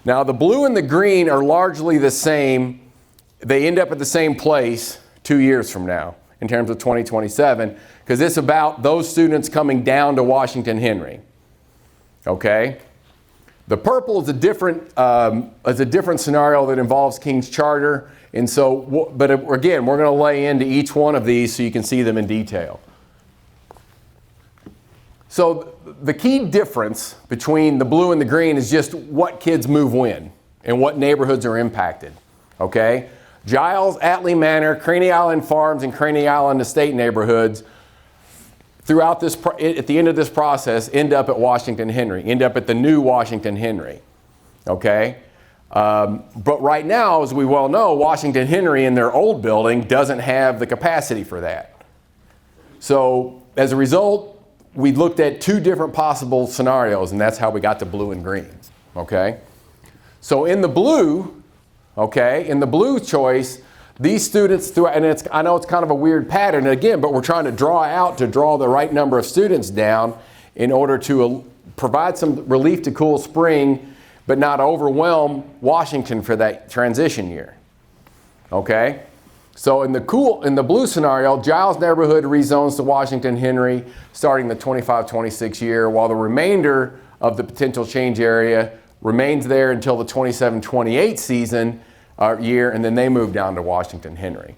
A: Now the blue and the green are largely the same. They end up at the same place 2 years from now in terms of 2027, because it's about those students coming down to Washington Henry. Okay? The purple is a different scenario that involves King's Charter, and so, but again, we're going to lay into each one of these so you can see them in detail. So the key difference between the blue and the green is just what kids move when and what neighborhoods are impacted. Okay? Giles, Atlee Manor, Craney Island Farms, and Craney Island Estate neighborhoods throughout this, at the end of this process, end up at Washington Henry, end up at the new Washington Henry. Okay? But right now, as we well know, Washington Henry in their old building doesn't have the capacity for that. So as a result, we looked at two different possible scenarios, and that's how we got to blue and green. Okay? So in the blue, okay, in the blue choice, these students, and I know it's kind of a weird pattern again, but we're trying to draw the right number of students down in order to provide some relief to Cool Spring, but not overwhelm Washington for that transition year. Okay? So in the blue scenario, Giles neighborhood rezones to Washington Henry starting the 25-26 year, while the remainder of the potential change area remains there until the 27-28 season year, and then they move down to Washington Henry.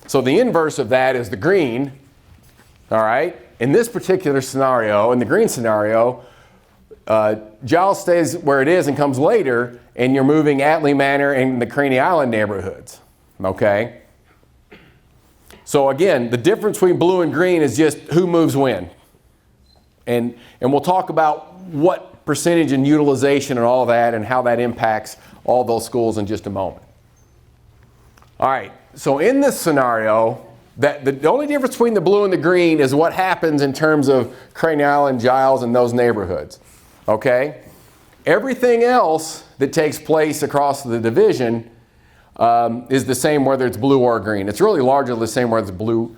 A: So the inverse of that is the green. All right? In this particular scenario, in the green scenario, Giles stays where it is and comes later, and you're moving Atlee Manor and the Craney Island neighborhoods. Okay? So again, the difference between blue and green is just who moves when. And we'll talk about what percentage and utilization and all that and how that impacts all those schools in just a moment. All right, so in this scenario, the only difference between the blue and the green is what happens in terms of Craney Island, Giles, and those neighborhoods. Okay? Everything else that takes place across the division is the same whether it's blue or green. It's really largely the same whether it's blue,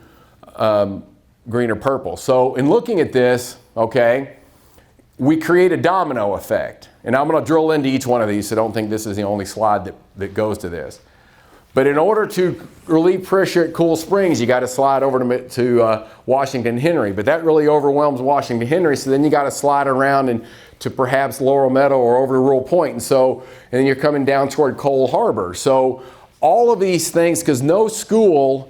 A: green, or purple. So in looking at this, okay, we create a domino effect. And I'm going to drill into each one of these, so don't think this is the only slide that goes to this. But in order to relieve pressure at Cool Springs, you got to slide over to Washington Henry. But that really overwhelms Washington Henry, so then you got to slide around and to perhaps Laurel Meadow or over to Rural Point. And then you're coming down toward Cole Harbor. So all of these things, because no school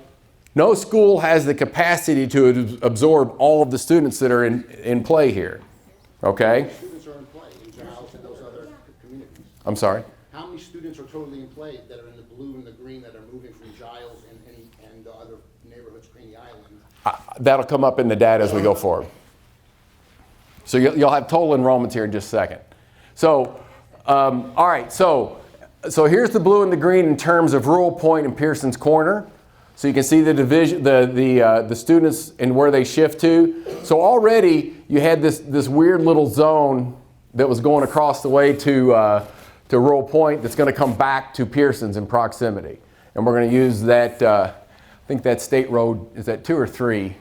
A: has the capacity to absorb all of the students that are in play here. Okay?
C: Students are in play in Giles and those other communities.
A: I'm sorry?
C: How many students are totally in play that are in the blue and the green that are moving from Giles and the other neighborhoods, Craney Island?
A: That'll come up in the data as we go forward. So you'll have total enrollments here in just a second. So, all right, so here's the blue and the green in terms of Rural Point and Pearson's Corner. So you can see the division, the students and where they shift to. So already you had this weird little zone that was going across the way to Rural Point that's going to come back to Pearson's in proximity. And we're going to use that, I think that state road, is that 2 or 3,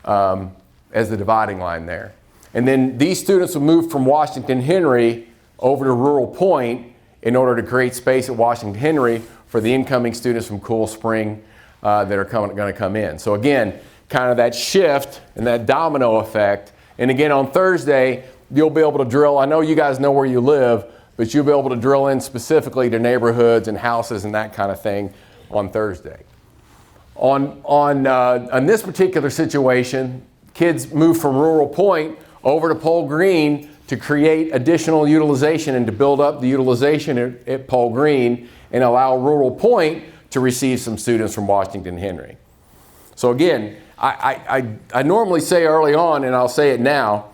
A: as the dividing line there. And then these students will move from Washington Henry over to Rural Point in order to create space at Washington Henry for the incoming students from Cool Spring that are going to come in. So again, kind of that shift and that domino effect. And again, on Thursday, you'll be able to drill. I know you guys know where you live, but you'll be able to drill in specifically to neighborhoods and houses and that kind of thing on Thursday. On this particular situation, kids move from Rural Point over to Pole Green to create additional utilization and to build up the utilization at Pole Green. and allow Rural Point to receive some students from Washington Henry. So again, I normally say early on, and I'll say it now,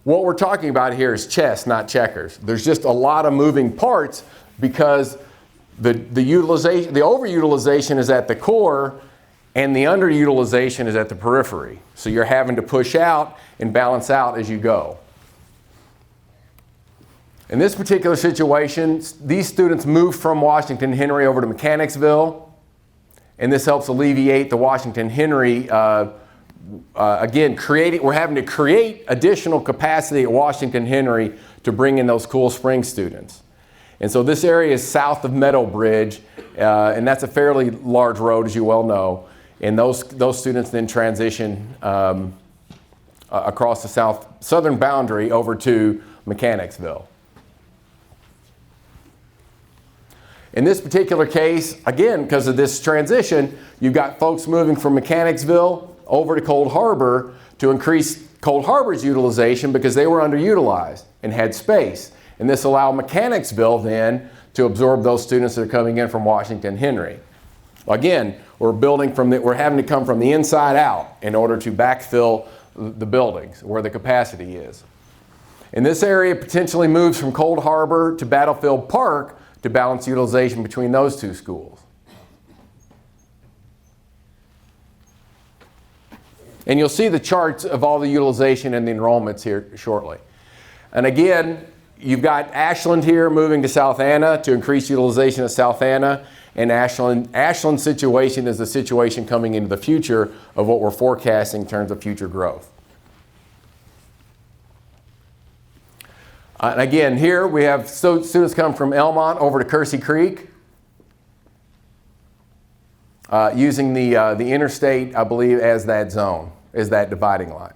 A: what we're talking about here is chess, not checkers. There's just a lot of moving parts because the overutilization is at the core and the underutilization is at the periphery. So you're having to push out and balance out as you go. In this particular situation, these students moved from Washington Henry over to Mechanicsville, and this helps alleviate the Washington Henry again, we're having to create additional capacity at Washington Henry to bring in those Cool Springs students. And so this area is south of Meadow Bridge, and that's a fairly large road, as you well know. And those students then transition across the southern boundary over to Mechanicsville. In this particular case, again, because of this transition, you've got folks moving from Mechanicsville over to Cold Harbor to increase Cold Harbor's utilization because they were underutilized and had space. And this allowed Mechanicsville then to absorb those students that are coming in from Washington Henry. Again, we're having to come from the inside out in order to backfill the buildings where the capacity is. And this area potentially moves from Cold Harbor to Battlefield Park to balance utilization between those two schools. And you'll see the charts of all the utilization and the enrollments here shortly. And again, you've got Ashland here moving to South Anna to increase utilization of South Anna. And Ashland's situation is the situation coming into the future of what we're forecasting in terms of future growth. And again, here we have students come from Elmont over to Kersey Creek using the interstate, I believe, as that zone, as that dividing line.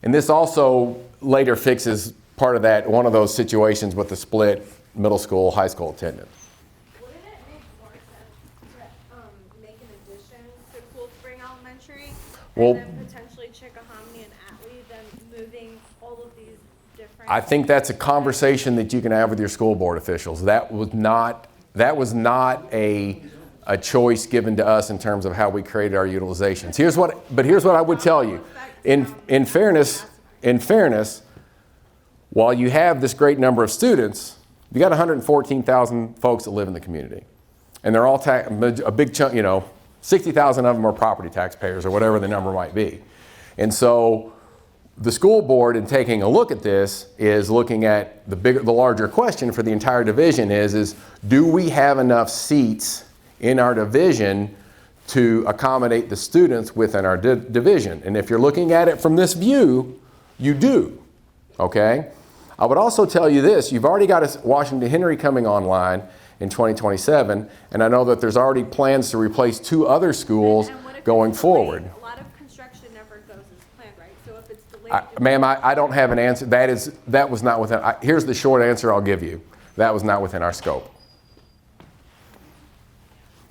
A: And this also later fixes part of that, one of those situations with the split middle school, high school attendance.
D: Wouldn't it make more sense to make an addition to Cool Spring Elementary and then potentially Chickahominy and Atlee than moving all of these different?
A: I think that's a conversation that you can have with your school board officials. That was not a choice given to us in terms of how we created our utilizations. Here's what I would tell you. In fairness, while you have this great number of students, you got 114,000 folks that live in the community. And they're all a big chunk, 60,000 of them are property taxpayers or whatever the number might be. And so the school board, in taking a look at this, is looking at the larger question for the entire division is do we have enough seats in our division to accommodate the students within our division? And if you're looking at it from this view, you do, okay? I would also tell you this, you've already got a Washington Henry coming online in 2027, and I know that there's already plans to replace 2 other schools going forward.
D: A lot of construction never goes as planned, right? So if it's delayed...
A: Ma'am, I don't have an answer. That was not within, here's the short answer I'll give you. That was not within our scope.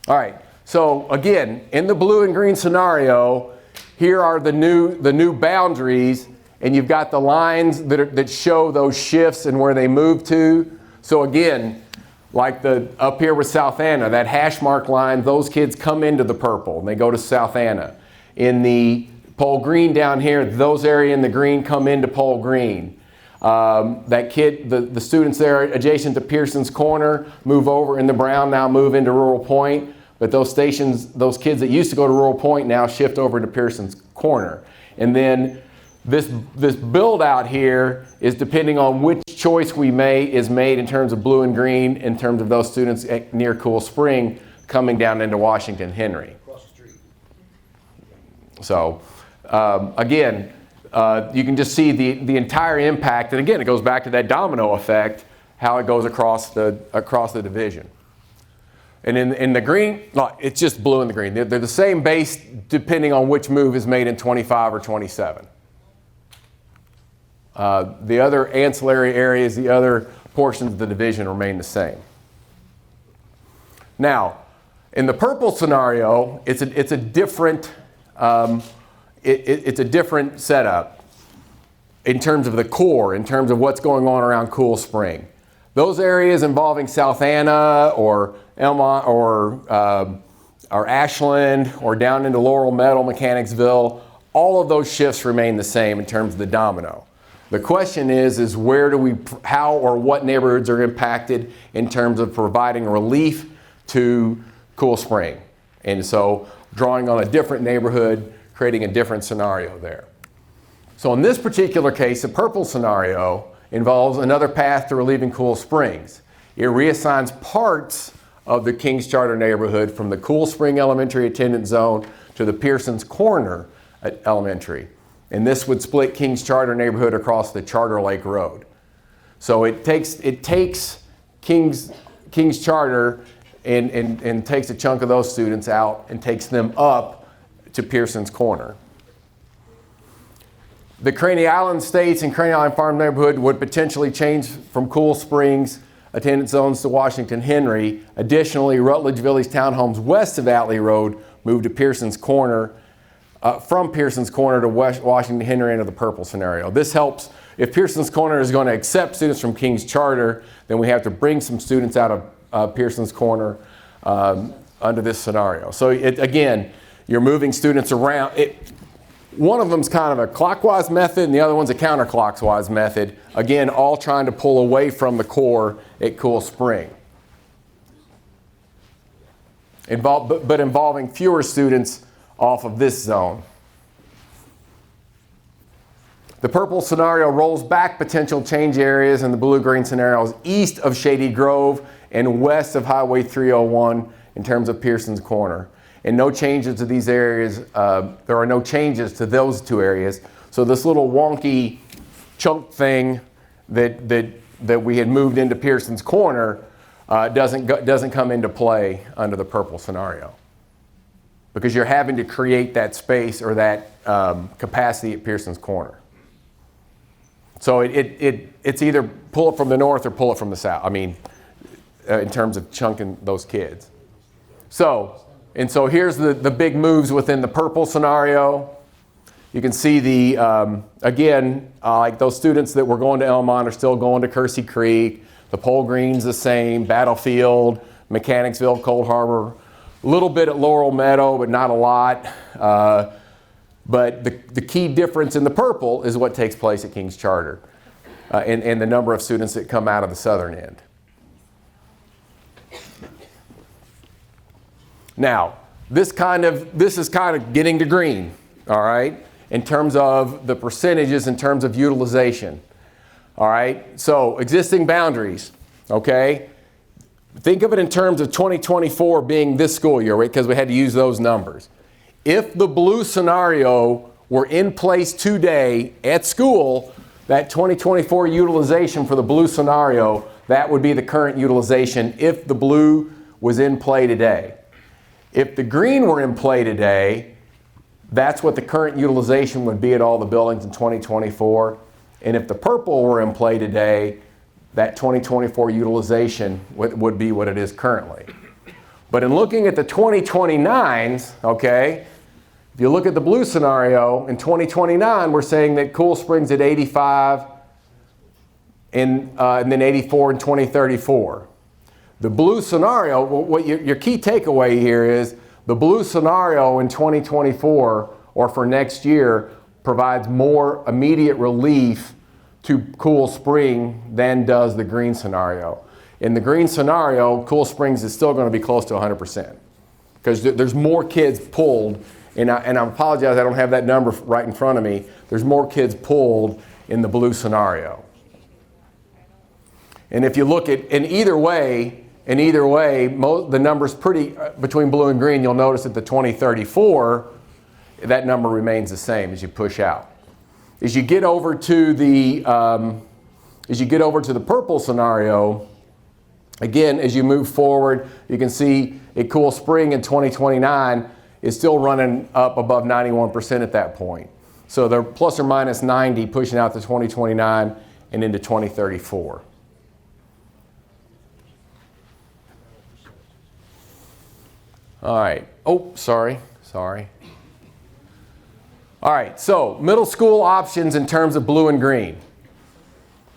A: All right, so again, in the blue and green scenario, here are the new boundaries, and you've got the lines that show those shifts and where they move to. So again, like up here with South Anna, that hash mark line, those kids come into the purple and they go to South Anna. In the Pole Green down here, those areas in the green come into Pole Green. The students there adjacent to Pearson's Corner move over in the brown, now move into Rural Point. But those kids that used to go to Rural Point now shift over to Pearson's Corner. And then this build out here is depending on which choice is made in terms of blue and green, in terms of those students near Cool Spring coming down into Washington Henry.
C: Across the street.
A: So again, you can just see the entire impact. And again, it goes back to that domino effect, how it goes across the division. And in the green, no, it's just blue and the green. They're the same base depending on which move is made in 25 or 27. The other ancillary areas, the other portions of the division remain the same. Now, in the purple scenario, it's a different setup in terms of the core, in terms of what's going on around Cool Spring. Those areas involving South Anna or Elmont or Ashland or down into Laurel Meadow, Mechanicsville, all of those shifts remain the same in terms of the domino. The question is where do we, how or what neighborhoods are impacted in terms of providing relief to Cool Spring? And so drawing on a different neighborhood, creating a different scenario there. So in this particular case, the purple scenario involves another path to relieving Cool Springs. It reassigns parts of the Kings Charter neighborhood from the Cool Spring Elementary attendance zone to the Pearson's Corner Elementary. And this would split Kings Charter neighborhood across the Charter Lake Road. So it takes Kings Charter and takes a chunk of those students out and takes them up to Pearson's Corner. The Craney Island States and Craney Island Farm neighborhood would potentially change from Cool Springs attendance zones to Washington Henry. Additionally, Rutledge Village townhomes west of Atlee Road moved to Pearson's Corner, from Pearson's Corner to Washington Henry into the purple scenario. This helps. If Pearson's Corner is going to accept students from King's Charter, then we have to bring some students out of Pearson's Corner under this scenario. So again, you're moving students around. One of them's kind of a clockwise method and the other one's a counterclockwise method. Again, all trying to pull away from the core at Cool Spring. But involving fewer students off of this zone. The purple scenario rolls back potential change areas and the blue-green scenarios east of Shady Grove and west of Highway 301 in terms of Pearson's Corner. And no changes to these areas, there are no changes to those two areas. So this little wonky chunk thing that we had moved into Pearson's Corner doesn't come into play under the purple scenario. Because you're having to create that space or that capacity at Pearson's Corner. So it's either pull it from the north or pull it from the south, I mean, in terms of chunking those kids. So here's the big moves within the purple scenario. You can see again, like those students that were going to Elmont are still going to Kersey Creek. The Pole Green's the same, Battlefield, Mechanicsville, Cold Harbor. A little bit at Laurel Meadow, but not a lot. But the key difference in the purple is what takes place at King's Charter and the number of students that come out of the southern end. Now, this is kind of getting to green, all right, in terms of the percentages, in terms of utilization. All right, so existing boundaries, okay? Think of it in terms of 2024 being this school year, right? Because we had to use those numbers. If the blue scenario were in place today at school, that 2024 utilization for the blue scenario, that would be the current utilization if the blue was in play today. If the green were in play today, that's what the current utilization would be at all the buildings in 2024. And if the purple were in play today, that 2024 utilization would be what it is currently. But in looking at the 2029s, okay, if you look at the blue scenario, in 2029, we're saying that Cool Springs at 85 and then 84 in 2034. The blue scenario, what your key takeaway here is the blue scenario in 2024 or for next year provides more immediate relief to Cool Spring than does the green scenario. In the green scenario, Cool Springs is still going to be close to 100% because there's more kids pulled, and I apologize, I don't have that number right in front of me. There's more kids pulled in the blue scenario. And if you look at, in either way, the number's pretty, between blue and green, you'll notice that the 2034, that number remains the same as you push out. As you get over to the purple scenario, again, as you move forward, you can see at Cool Spring in 2029 is still running up above 91% at that point. So they're plus or minus 90 pushing out to 2029 and into 2034. All right. Oh, sorry. All right, so middle school options in terms of blue and green.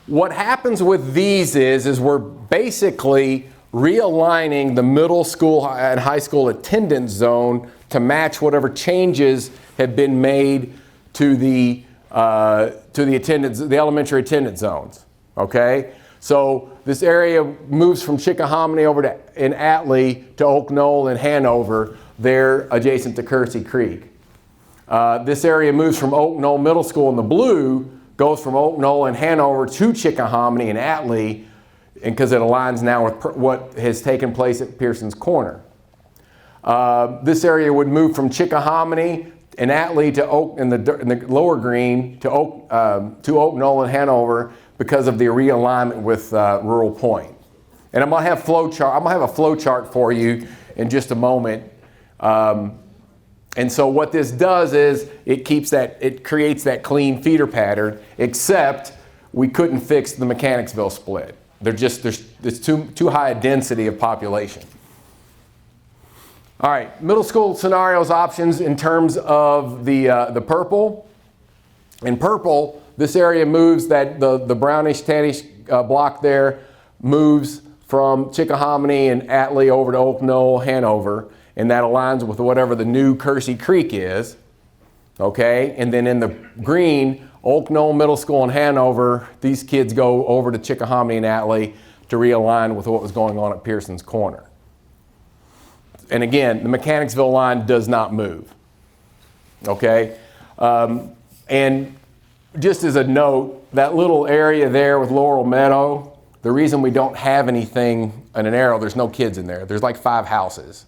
A: What happens with these is we're basically realigning the middle school and high school attendance zone to match whatever changes have been made to the attendance, the elementary attendance zones. Okay, so this area moves from Chickahominy over to in Atlee to Oak Knoll and Hanover. They're adjacent to Kersey Creek. This area moves from Oak Knoll Middle School in the blue, goes from Oak Knoll and Hanover to Chickahominy and Atlee, and because it aligns now with what has taken place at Pearson's Corner. This area would move from Chickahominy and Atlee to Oak in the lower green to Oak Knoll and Hanover because of the realignment with Rural Point. And I'm gonna have a flow chart for you in just a moment. And so what this does is it creates that clean feeder pattern, except we couldn't fix the Mechanicsville split. There's too high a density of population. All right, middle school scenarios options in terms of the purple. In purple, this area moves the brownish tannish block there moves from Chickahominy and Atlee over to Oak Knoll, Hanover, and that aligns with whatever the new Kersey Creek is. Okay, and then in the green, Oak Knoll Middle School in Hanover, these kids go over to Chickahominy and Atlee to realign with what was going on at Pearson's Corner. And again, the Mechanicsville line does not move. Okay, and just as a note, that little area there with Laurel Meadow, the reason we don't have anything in an arrow, there's no kids in there. There's like 5 houses.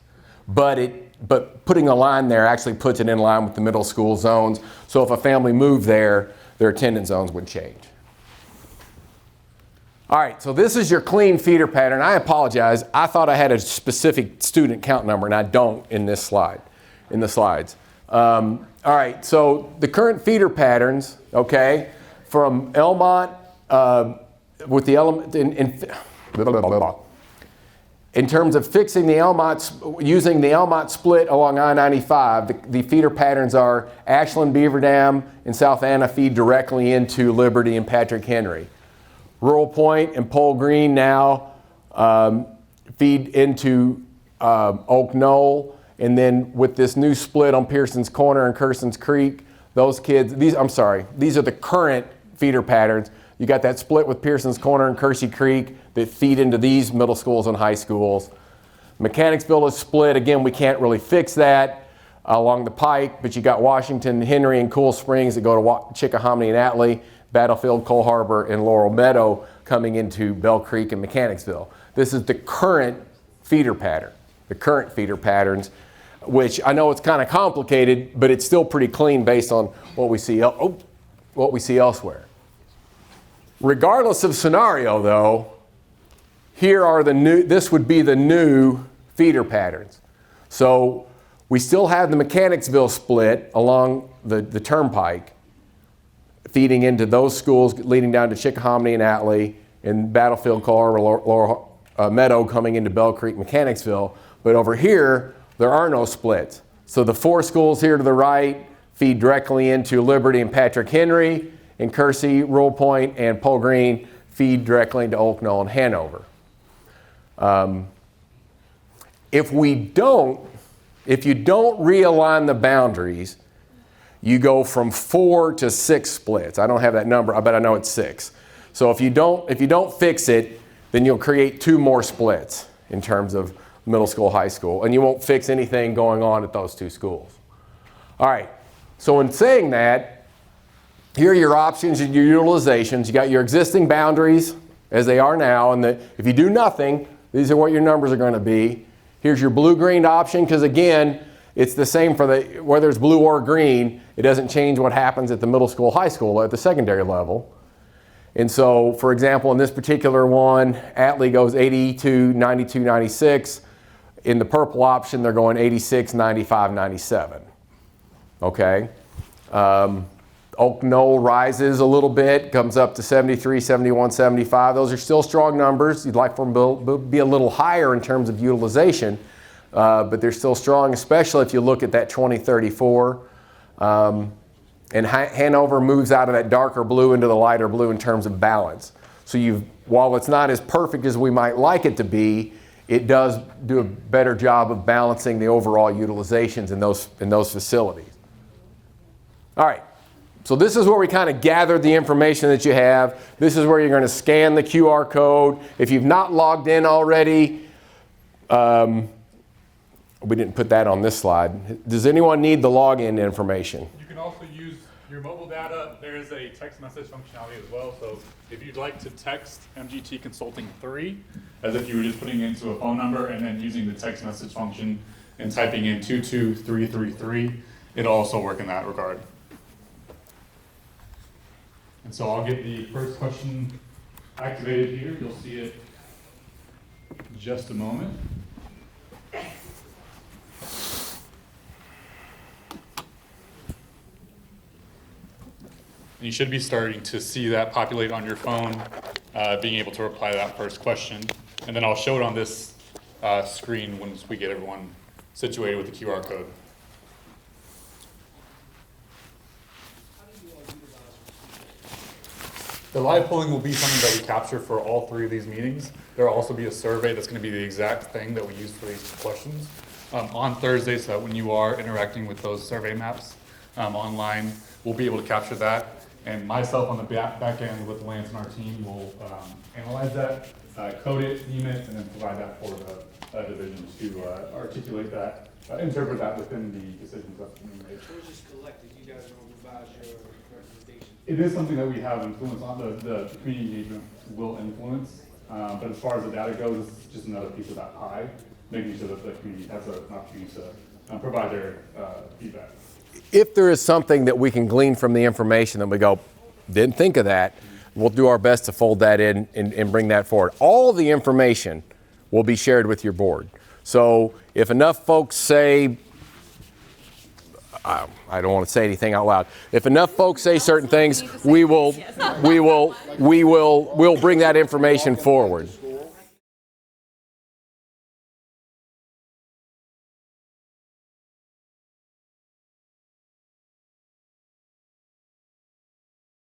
A: But putting a line there actually puts it in line with the middle school zones. So if a family moved there, their attendance zones would change. All right, so this is your clean feeder pattern. I apologize. I thought I had a specific student count number, and I don't in this slide, in the slides. All right, so the current feeder patterns, okay, from Elmont with the element in terms of fixing the Elmont, using the Elmont split along I-95, the feeder patterns are Ashland, Beaver Dam, and South Anna feed directly into Liberty and Patrick Henry. Rural Point and Pole Green now feed into Oak Knoll, and then with this new split on Pearson's Corner and Kersey Creek, those kids, these are the current feeder patterns. You got that split with Pearson's Corner and Kersey Creek that feed into these middle schools and high schools. Mechanicsville is split. Again, we can't really fix that along the pike, but you got Washington, Henry, and Cool Springs that go to Chickahominy and Atlee, Battlefield, Cole Harbor, and Laurel Meadow coming into Bell Creek and Mechanicsville. This is the current feeder pattern, the current feeder patterns, which I know it's kind of complicated, but it's still pretty clean based on what we see elsewhere. Regardless of scenario, though, this would be the new feeder patterns. So we still have the Mechanicsville split along the turnpike, feeding into those schools, leading down to Chickahominy and Atlee, and Battlefield, Laurel Meadow coming into Bell Creek, Mechanicsville. But over here, there are no splits. So the 4 schools here to the right feed directly into Liberty and Patrick Henry, and Kersey, Rural Point, and Pole Green feed directly into Oak Knoll and Hanover. If you don't realign the boundaries, you go from 4 to 6 splits. I don't have that number, but I know it's 6. So if you don't fix it, then you'll create 2 more splits in terms of middle school, high school, and you won't fix anything going on at those 2 schools. All right, so in saying that, here are your options and your utilizations. You got your existing boundaries as they are now, and if you do nothing, these are what your numbers are going to be. Here's your blue-green option, because again, it's the same for whether it's blue or green, it doesn't change what happens at the middle school, high school, at the secondary level. And so, for example, in this particular one, Atlee goes 82, 92, 96. In the purple option, they're going 86, 95, 97. Okay? Oak Knoll rises a little bit, comes up to 73, 71, 75. Those are still strong numbers. You'd like for them to be a little higher in terms of utilization, but they're still strong, especially if you look at that 2034. And Hanover moves out of that darker blue into the lighter blue in terms of balance. So while it's not as perfect as we might like it to be, it does do a better job of balancing the overall utilizations in those facilities. All right, so this is where we kind of gathered the information that you have. This is where you're going to scan the QR code. If you've not logged in already, we didn't put that on this slide. Does anyone need the login information?
E: You can also use your mobile data. There is a text message functionality as well. So if you'd like to text MGT Consulting 3, as if you were just putting it into a phone number and then using the text message function and typing in 22333, it'll also work in that regard. And so I'll get the first question activated here. You'll see it in just a moment. And you should be starting to see that populate on your phone, being able to reply to that first question. And then I'll show it on this screen once we get everyone situated with the QR code. The live polling will be something that we capture for all 3 of these meetings. There will also be a survey that's going to be the exact thing that we use for these questions on Thursday, so that when you are interacting with those survey maps online, we'll be able to capture that. And myself on the back end with Lance and our team will analyze that, code it, theme it, and then provide that for the division to articulate that, interpret that within the decisions that's being made.
F: So it's just collected, you guys don't revise your recommendations?
E: It is something that we have influence on. The community engagement will influence, but as far as the data goes, it's just another piece of that pie, making sure that the community has an opportunity to provide their feedback.
A: If there is something that we can glean from the information that we go, didn't think of that, we'll do our best to fold that in and bring that forward. All the information will be shared with your board. So if enough folks say, I don't want to say anything out loud. If enough folks say certain things, we'll bring that information forward.